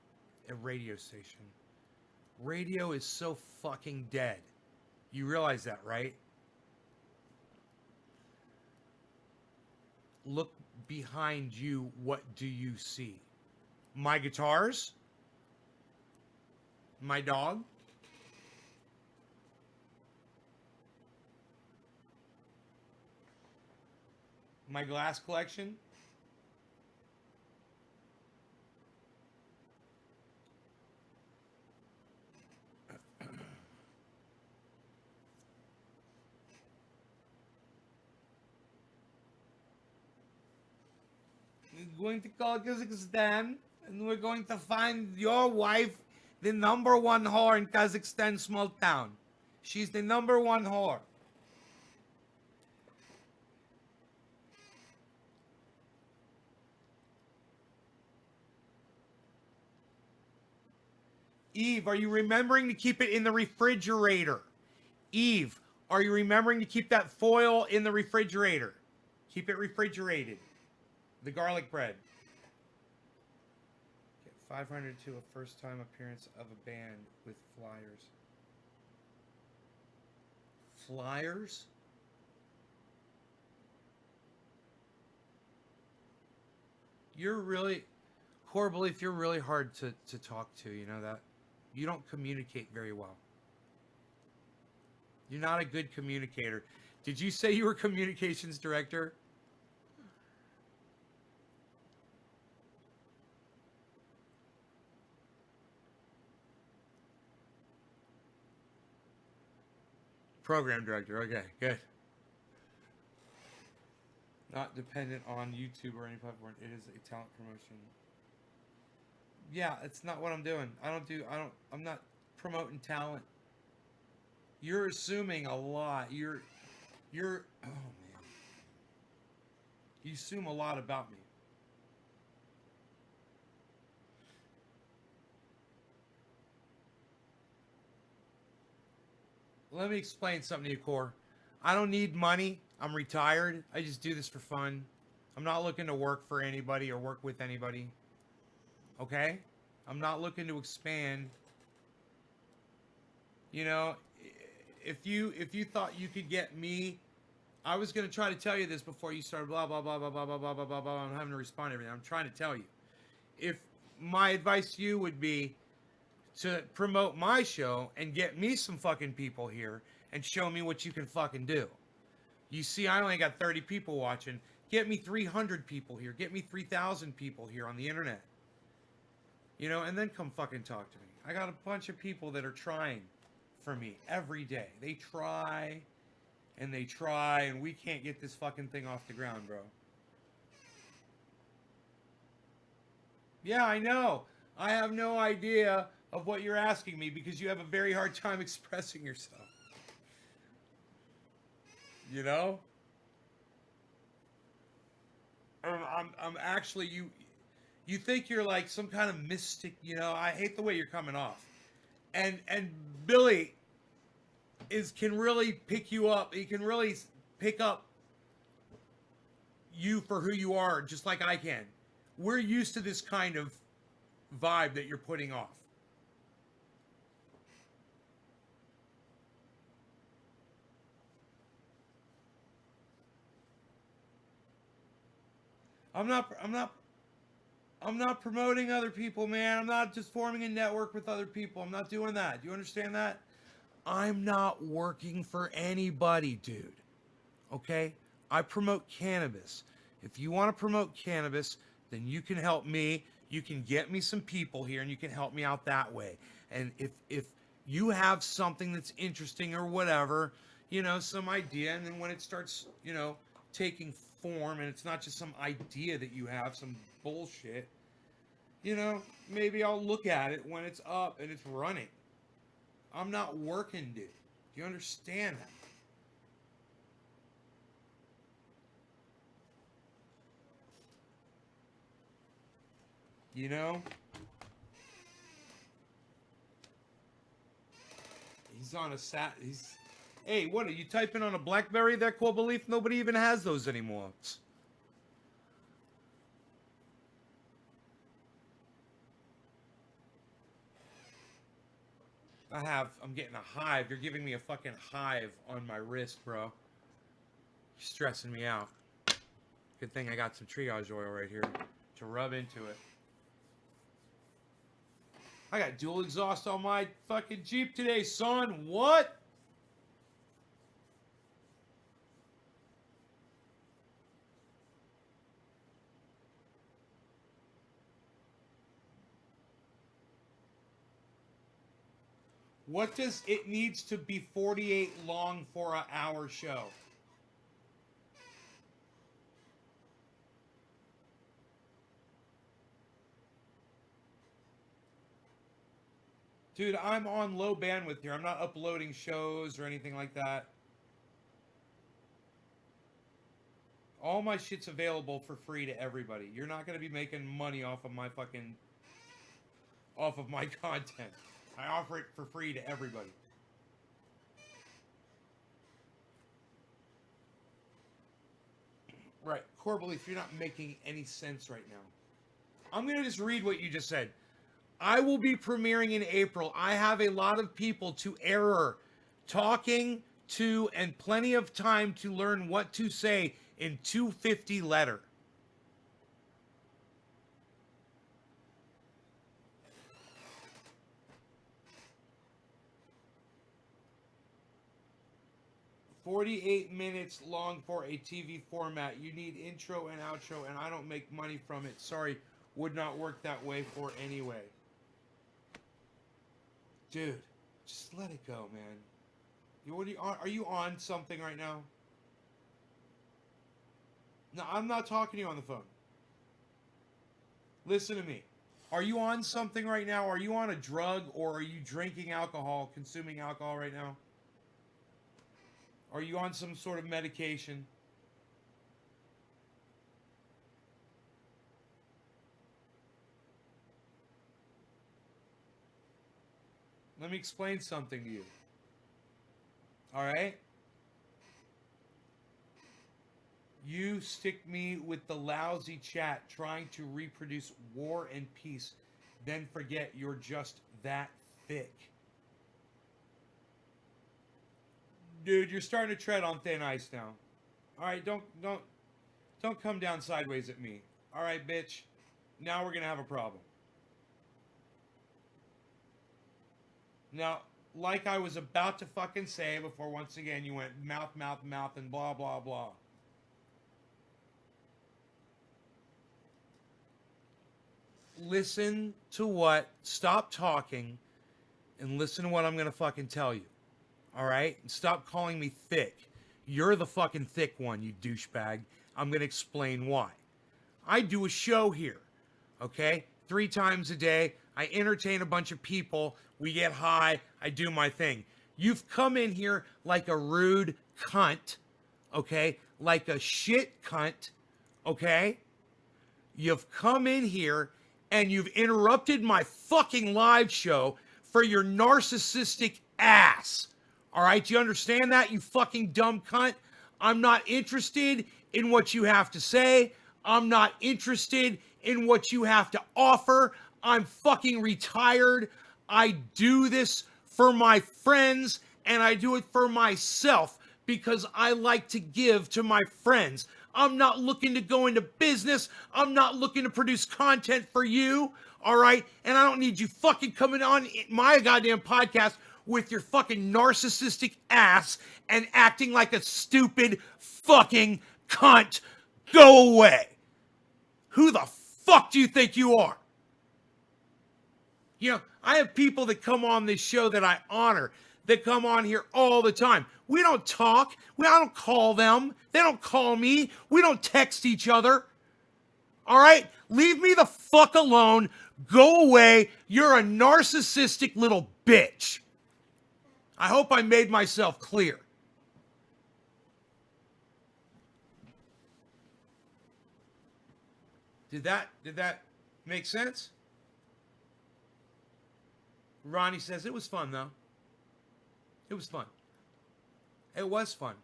a radio station. Radio is so fucking dead. You realize that, right? Look behind you. What do you see? My guitars? My dog? My glass collection? We're going to call Kazakhstan, and we're going to find your wife the number one whore in Kazakhstan small town. She's the number one whore. Eve, are you remembering to keep it in the refrigerator? Eve, are you remembering to keep that foil in the refrigerator? Keep it refrigerated. The garlic bread. Get 500 to a first-time appearance of a band with flyers. Flyers? You're really, Core Belief, you're really hard to talk to, you know that? You don't communicate very well. You're not a good communicator. Did you say you were communications director? Program director, okay, good. Not dependent on YouTube or any platform. It is a talent promotion. Yeah, it's not what I'm doing. I'm not promoting talent. You're assuming a lot. You're, oh man. You assume a lot about me. Let me explain something to you, Core. I don't need money. I'm retired. I just do this for fun. I'm not looking to work for anybody or work with anybody. Okay? I'm not looking to expand. You know, if you thought you could get me, I was going to try to tell you this before you started blah, blah, blah, blah, blah, blah, blah, blah, blah, blah. I'm having to respond to everything. I'm trying to tell you. If my advice to you would be to promote my show and get me some fucking people here and show me what you can fucking do. You see, I only got 30 people watching. Get me 300 people here. Get me 3,000 people here on the internet. You know, and then come fucking talk to me. I got a bunch of people that are trying for me every day. They try, and we can't get this fucking thing off the ground, bro. Yeah, I know. I have no idea of what you're asking me because you have a very hard time expressing yourself. You know? I'm actually, you think you're like some kind of mystic, you know? I hate the way you're coming off. And Billy can really pick you up. He can really pick up you for who you are, just like I can. We're used to this kind of vibe that you're putting off. I'm not promoting other people, man. I'm not just forming a network with other people. I'm not doing that. Do you understand that? I'm not working for anybody, dude. Okay? I promote cannabis. If you want to promote cannabis, then you can help me. You can get me some people here and you can help me out that way. And if you have something that's interesting or whatever, you know, some idea, and then when it starts, you know, taking form and it's not just some idea that you have, some bullshit, you know, maybe I'll look at it when it's up and it's running. I'm not working, dude. Do you understand that? You know? He's on a Hey, what are you typing on a BlackBerry there, Core Belief? Nobody even has those anymore. I'm getting a hive. You're giving me a fucking hive on my wrist, bro. You're stressing me out. Good thing I got some triage oil right here to rub into it. I got dual exhaust on my fucking Jeep today, son. What? What does it needs to be 48 long for an hour show? Dude, I'm on low bandwidth here. I'm not uploading shows or anything like that. All my shit's available for free to everybody. You're not going to be making money off of my content. I offer it for free to everybody. Right. Core Belief, you're not making any sense right now. I'm going to just read what you just said. I will be premiering in April. I have a lot of people to error, talking to, and plenty of time to learn what to say in 250 letter. "48 minutes long for a TV format. You need intro and outro, and I don't make money from it. Sorry, would not work that way for anyway." Dude, just let it go, man. Are you on something right now? No, I'm not talking to you on the phone. Listen to me. Are you on something right now? Are you on a drug, or are you drinking alcohol, consuming alcohol right now? Are you on some sort of medication? Let me explain something to you. All right? You stick me with the lousy chat trying to reproduce War and Peace, then forget you're just that thick. Dude, you're starting to tread on thin ice now. All right, don't come down sideways at me. All right, bitch. Now we're going to have a problem. Now, like I was about to fucking say before once again you went mouth, and blah, blah, blah. Listen to what, stop talking and listen to what I'm going to fucking tell you. All right? And stop calling me thick. You're the fucking thick one, you douchebag. I'm going to explain why. I do a show here, okay? 3 times a day. I entertain a bunch of people. We get high. I do my thing. You've come in here like a rude cunt, okay? Like a shit cunt, okay? You've come in here and you've interrupted my fucking live show for your narcissistic ass. All right? Do you understand that, you fucking dumb cunt? I'm not interested in what you have to say. I'm not interested in what you have to offer. I'm fucking retired. I do this for my friends and I do it for myself because I like to give to my friends. I'm not looking to go into business. I'm not looking to produce content for you. All right? And I don't need you fucking coming on my goddamn podcast with your fucking narcissistic ass and acting like a stupid fucking cunt. Go away. Who the fuck do you think you are? You know, I have people that come on this show that I honor, that come on here all the time. We don't talk. I don't call them. They don't call me. We don't text each other. All right? Leave me the fuck alone. Go away. You're a narcissistic little bitch. I hope I made myself clear. Did that make sense? Ronnie says it was fun though. It was fun. It was fun.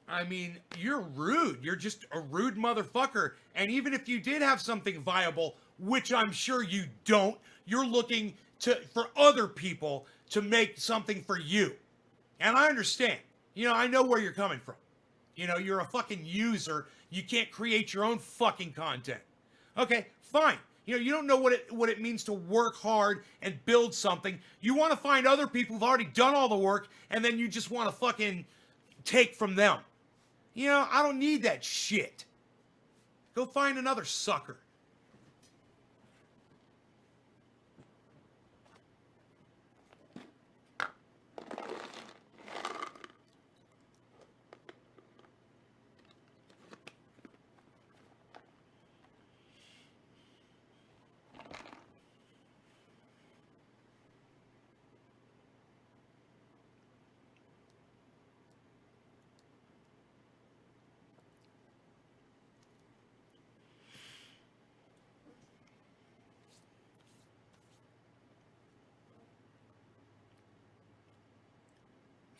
I mean, you're rude. You're just a rude motherfucker. And even if you did have something viable, which I'm sure you don't, you're looking for other people to make something for you. And I understand. You know, I know where you're coming from. You know, you're a fucking user. You can't create your own fucking content. Okay, fine. You know, you don't know what it means to work hard and build something. You want to find other people who've already done all the work, and then you just want to fucking take from them. You know, I don't need that shit. Go find another sucker.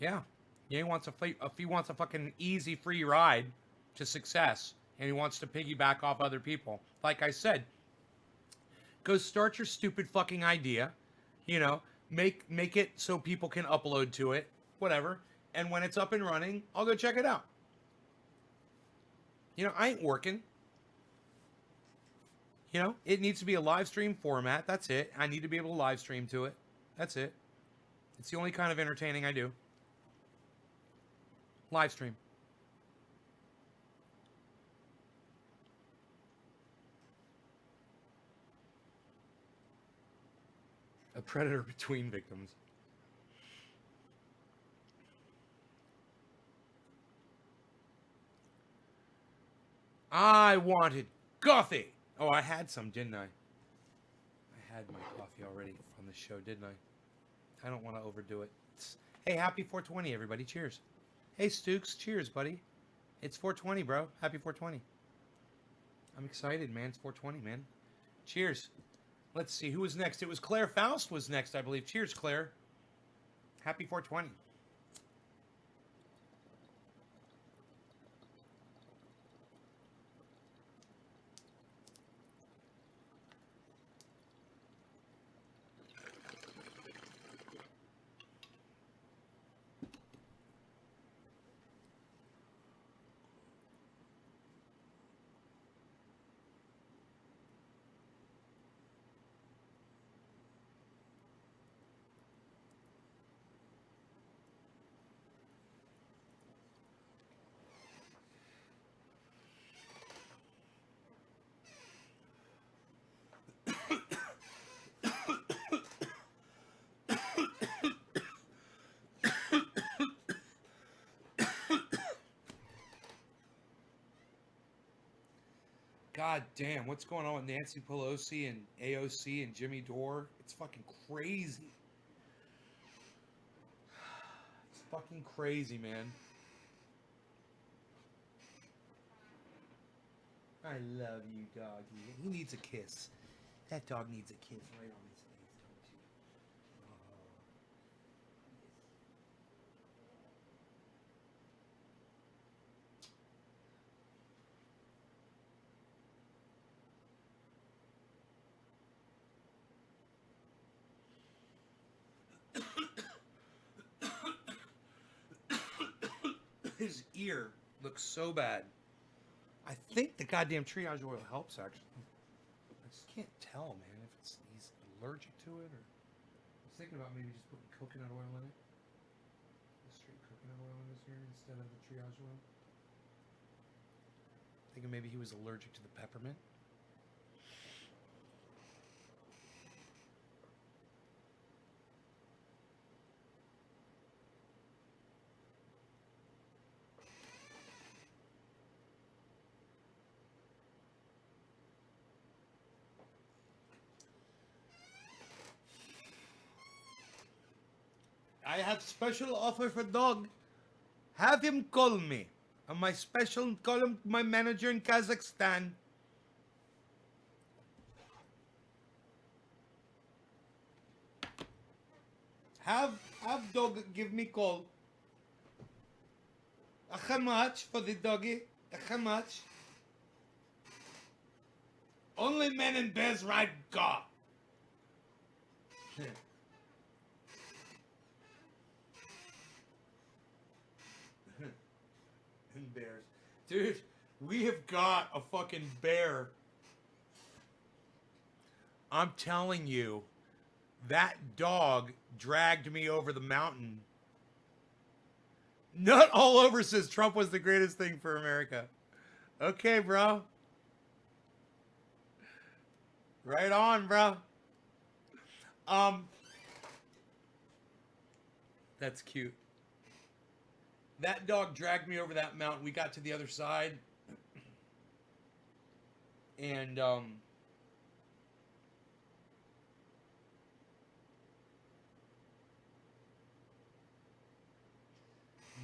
Yeah. He wants a fucking easy free ride to success, and he wants to piggyback off other people. Like I said, go start your stupid fucking idea, you know, make it so people can upload to it, whatever. And when it's up and running, I'll go check it out. You know, I ain't working. You know, it needs to be a live stream format. That's it. I need to be able to live stream to it. That's it. It's the only kind of entertaining I do. Live stream. A predator between victims. I wanted coffee. Oh, I had some, didn't I? I had my coffee already from the show, didn't I? I don't want to overdo it. Hey, happy 420, everybody. Cheers. Hey, Stooks. Cheers, buddy. It's 420, bro. Happy 420. I'm excited, man. It's 420, man. Cheers. Let's see. Who was next? It was Claire Faust was next, I believe. Cheers, Claire. Happy 420. God damn, what's going on with Nancy Pelosi and AOC and Jimmy Dore? It's fucking crazy. It's fucking crazy, man. I love you, doggy. He needs a kiss. That dog needs a kiss right on his face, don't you? His ear looks so bad. I think the goddamn triage oil helps, actually. I just can't tell, man, if he's allergic to it or... I was thinking about maybe just putting coconut oil in it. Straight coconut oil in his ear instead of the triage oil. Thinking maybe he was allergic to the peppermint. I have special offer for dog. Have him call me. On my special, call him my manager in Kazakhstan. Have dog give me call. How much for the doggy? How much? Only men and bears ride car. And bears. Dude, we have got a fucking bear. I'm telling you, that dog dragged me over the mountain. Nut all over says Trump was the greatest thing for America. Okay, bro. Right on, bro. That's cute. That dog dragged me over that mountain. We got to the other side. And,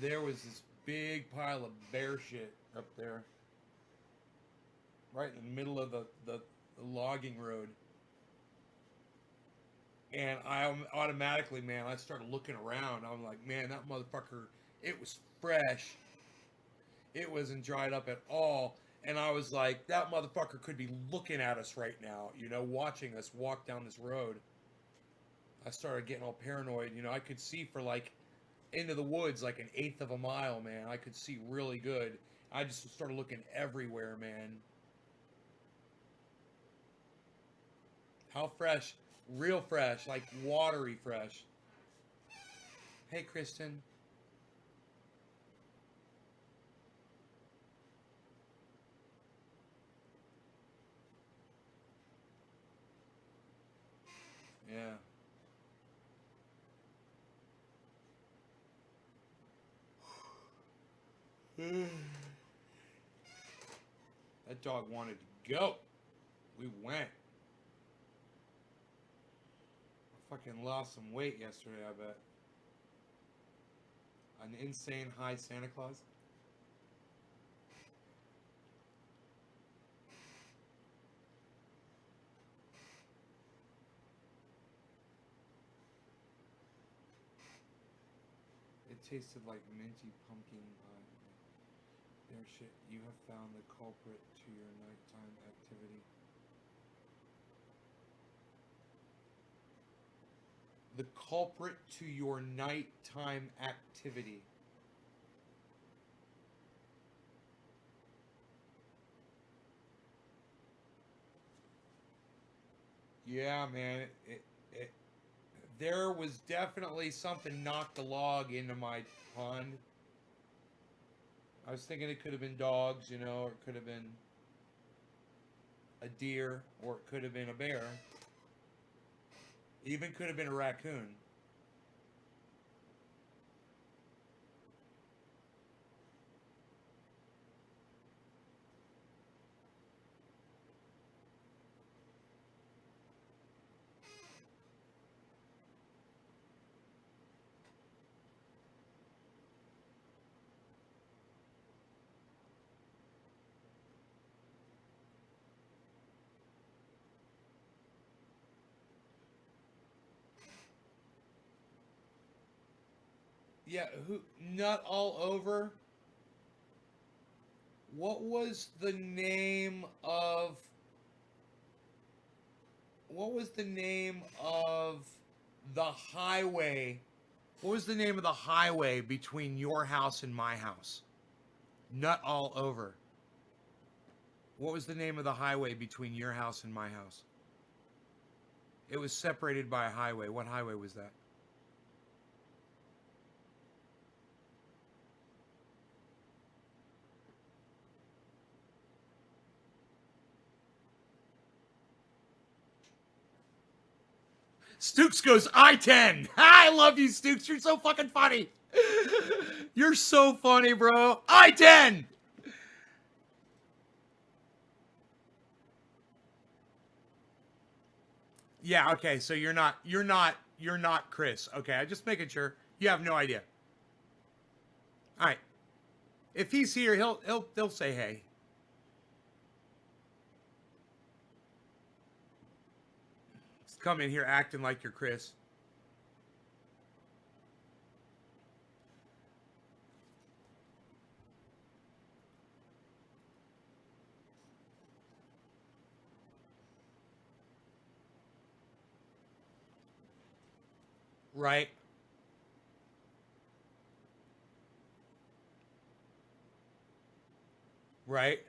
there was this big pile of bear shit up there. Right in the middle of the logging road. And I automatically, man, I started looking around. I'm like, man, that motherfucker, it was fresh. It wasn't dried up at all. And I was like, that motherfucker could be looking at us right now, you know, watching us walk down this road. I started getting all paranoid. You know, I could see for like into the woods like 1/8 of a mile, man. I could see really good. I just started looking everywhere, man. How fresh. Real fresh, like watery fresh. Hey, Kristen. Yeah. That dog wanted to go. We went. I fucking lost some weight yesterday, I bet. An insane high Santa Claus. It tasted like minty pumpkin pie. There, shit. You have found the culprit to your nighttime activity. The culprit to your nighttime activity. Yeah, man. There was definitely something knocked a log into my pond. I was thinking it could have been dogs, you know, or it could have been a deer, or it could have been a bear. Even could have been a raccoon. Yeah, who nut all over? What was the name of the highway? What was the name of the highway between your house and my house? Nut all over. What was the name of the highway between your house and my house? It was separated by a highway. What highway was that? Stooks goes I-10. I love you, Stooks. You're so fucking funny. You're so funny, bro. I-10. Yeah, okay. So you're not Chris. Okay, I'm just making sure. You have no idea. All right. If he's here, he'll say hey. Just come in here acting like you're Chris. Right? Right?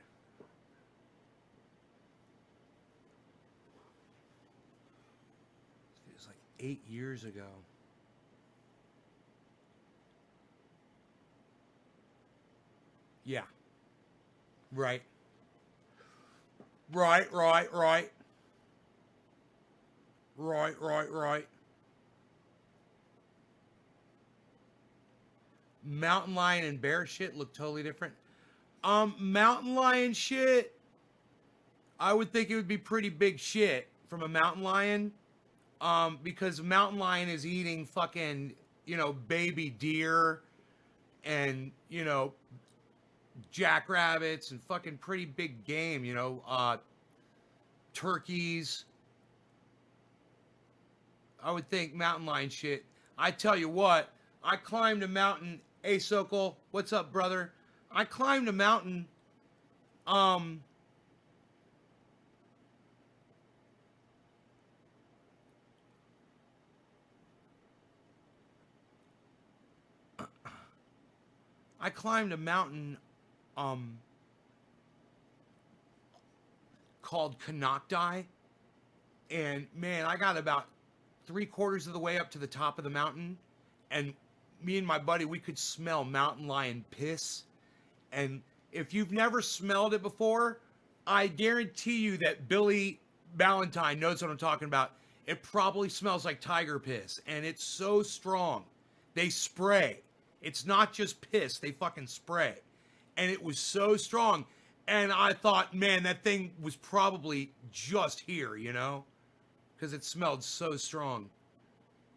It was like 8 years ago. Yeah. Right. Right. Mountain lion and bear shit look totally different. Mountain lion shit, I would think it would be pretty big shit from a mountain lion. Because a mountain lion is eating fucking, baby deer and, jackrabbits and fucking pretty big game, turkeys. I would think mountain lion shit. I tell you what, I climbed a mountain. Hey, Sokol, what's up, brother? I climbed a mountain. I climbed a mountain, called Canocti, and man, I got about 3/4 of the way up to the top of the mountain, and me and my buddy, we could smell mountain lion piss. And if you've never smelled it before, I guarantee you that Billy Valentine knows what I'm talking about. It probably smells like tiger piss, and it's so strong. They spray. It's not just piss, they fucking spray. And it was so strong. And I thought, man, that thing was probably just here, because it smelled so strong.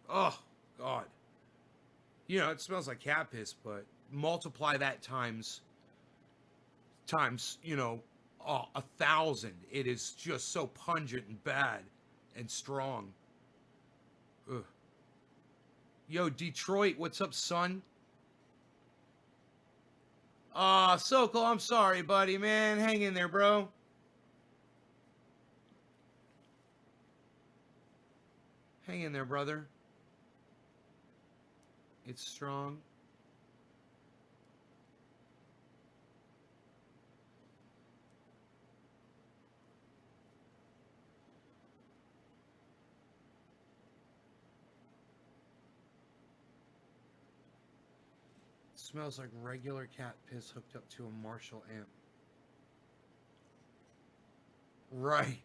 Oh, God. It smells like cat piss, but multiply that times 1,000. It is just so pungent and bad and strong. Ugh. Yo, Detroit, what's up, son? Sokol, I'm sorry, buddy, man. Hang in there, bro. Hang in there, brother. It's strong. Smells like regular cat piss hooked up to a Marshall amp. Right.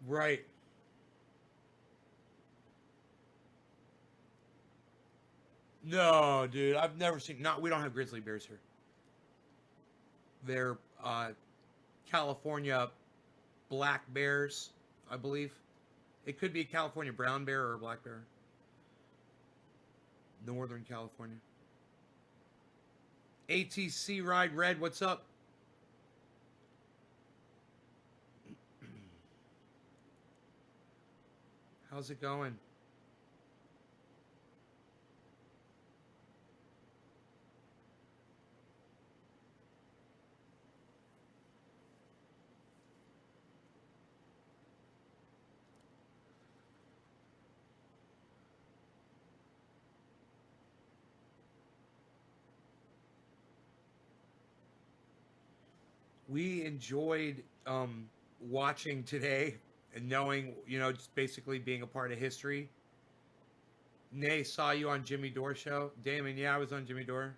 Right. No, dude, I've never seen. We don't have grizzly bears here. They're California black bears, I believe. It could be a California brown bear or a black bear. Northern California. ATC Ride Red, what's up? How's it going? we enjoyed watching today and knowing, just basically being a part of history. Nay, saw you on Jimmy Dore show. Damon, yeah, I was on Jimmy Dore.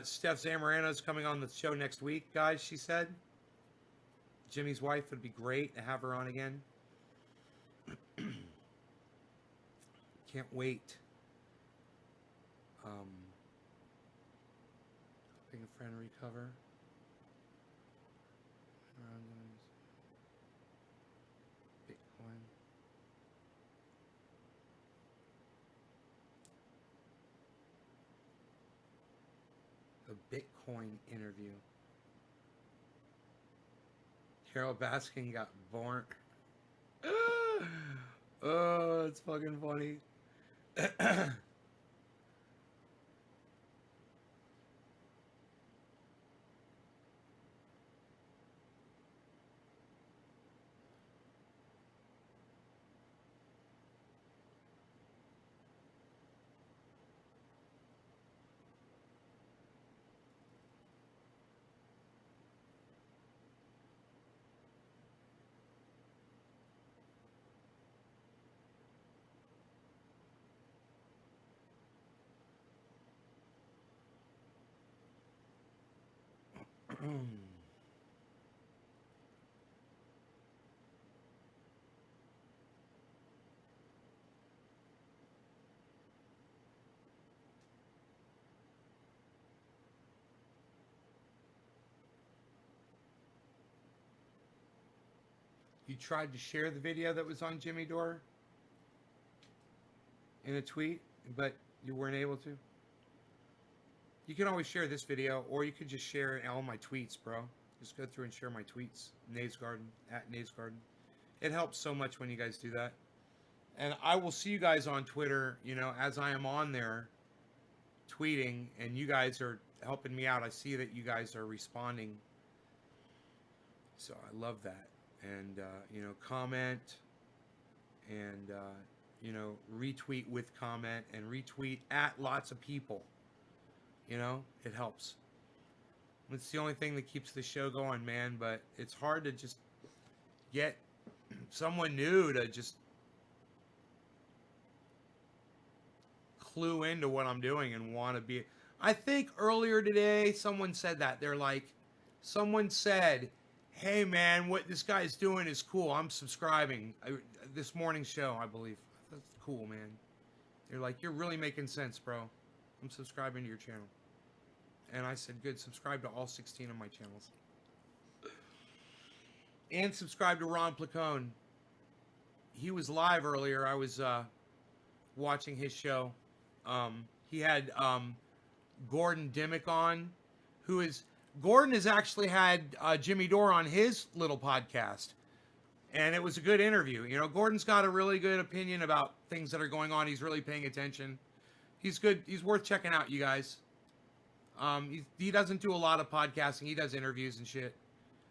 Steph Zamorano's coming on the show next week, guys, she said. Jimmy's wife would be great to have her on again. Can't wait. Helping a friend recover. Bitcoin. A Bitcoin interview. Carol Baskin got born. Oh, it's fucking funny. You tried to share the video that was on Jimmy Dore in a tweet, but you weren't able to. You can always share this video, or you could just share all my tweets, bro. Just go through and share my tweets. Nave's Garden, at Nave's Garden. It helps so much when you guys do that. And I will see you guys on Twitter, as I am on there tweeting, and you guys are helping me out. I see that you guys are responding. So I love that. And, comment and, retweet with comment and retweet at lots of people. It helps. It's the only thing that keeps the show going, man, but it's hard to just get someone new to just clue into what I'm doing and want to be. I think earlier today, someone said that. Someone said, hey, man, what this guy's doing is cool. I'm subscribing. This morning's show, I believe. That's cool, man. They're like, you're really making sense, bro. I'm subscribing to your channel. And I said, good, subscribe to all 16 of my channels. And subscribe to Ron Placone. He was live earlier. I was watching his show. He had Gordon Dimmick on, Gordon has actually had Jimmy Dore on his little podcast. And it was a good interview. Gordon's got a really good opinion about things that are going on. He's really paying attention. He's good. He's worth checking out, you guys. He doesn't do a lot of podcasting. He does interviews and shit.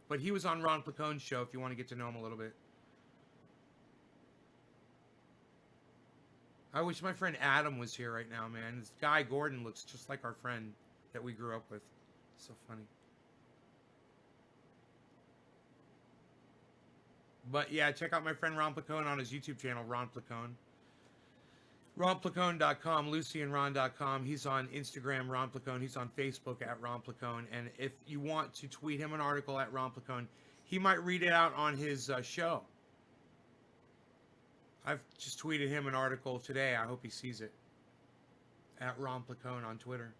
But he was on Ron Placone's show if you want to get to know him a little bit. I wish my friend Adam was here right now, man. This guy, Gordon, looks just like our friend that we grew up with. So funny. But yeah, check out my friend Ron Placone on his YouTube channel, Ron Placone. RonPlacone.com, LucyandRon.com. He's on Instagram, Ron Placone. He's on Facebook at Ron Placone. And if you want to tweet him an article at Ron Placone, he might read it out on his show. I've just tweeted him an article today. I hope he sees it. At Ron Placone on Twitter.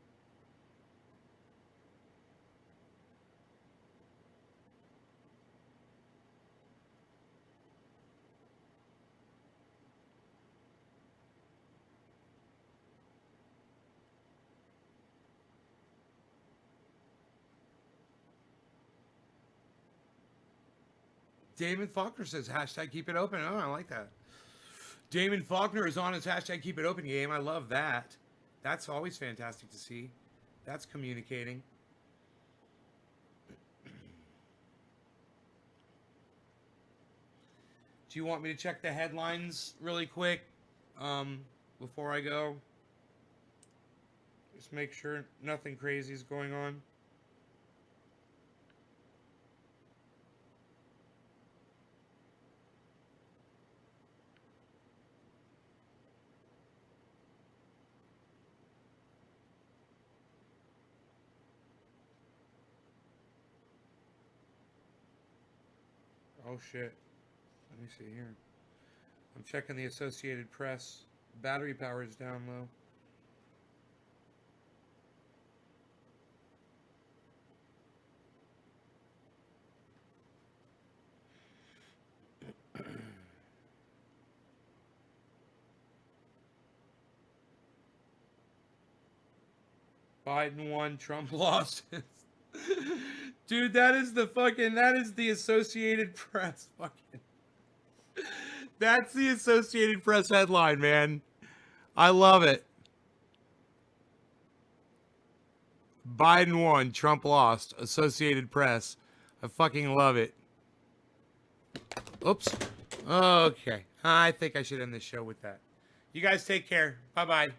Damon Faulkner says, hashtag keep it open. Oh, I like that. Damon Faulkner is on his hashtag keep it open game. I love that. That's always fantastic to see. That's communicating. Do you want me to check the headlines really quick before I go? Just make sure nothing crazy is going on. Oh shit. Let me see here. I'm checking the Associated Press. Battery power is down low. Biden won, Trump lost. Dude, that is the Associated Press fucking. That's the Associated Press headline, man. I love it. Biden won, Trump lost. Associated Press. I fucking love it. Oops. Okay. I think I should end the show with that. You guys take care. Bye-bye.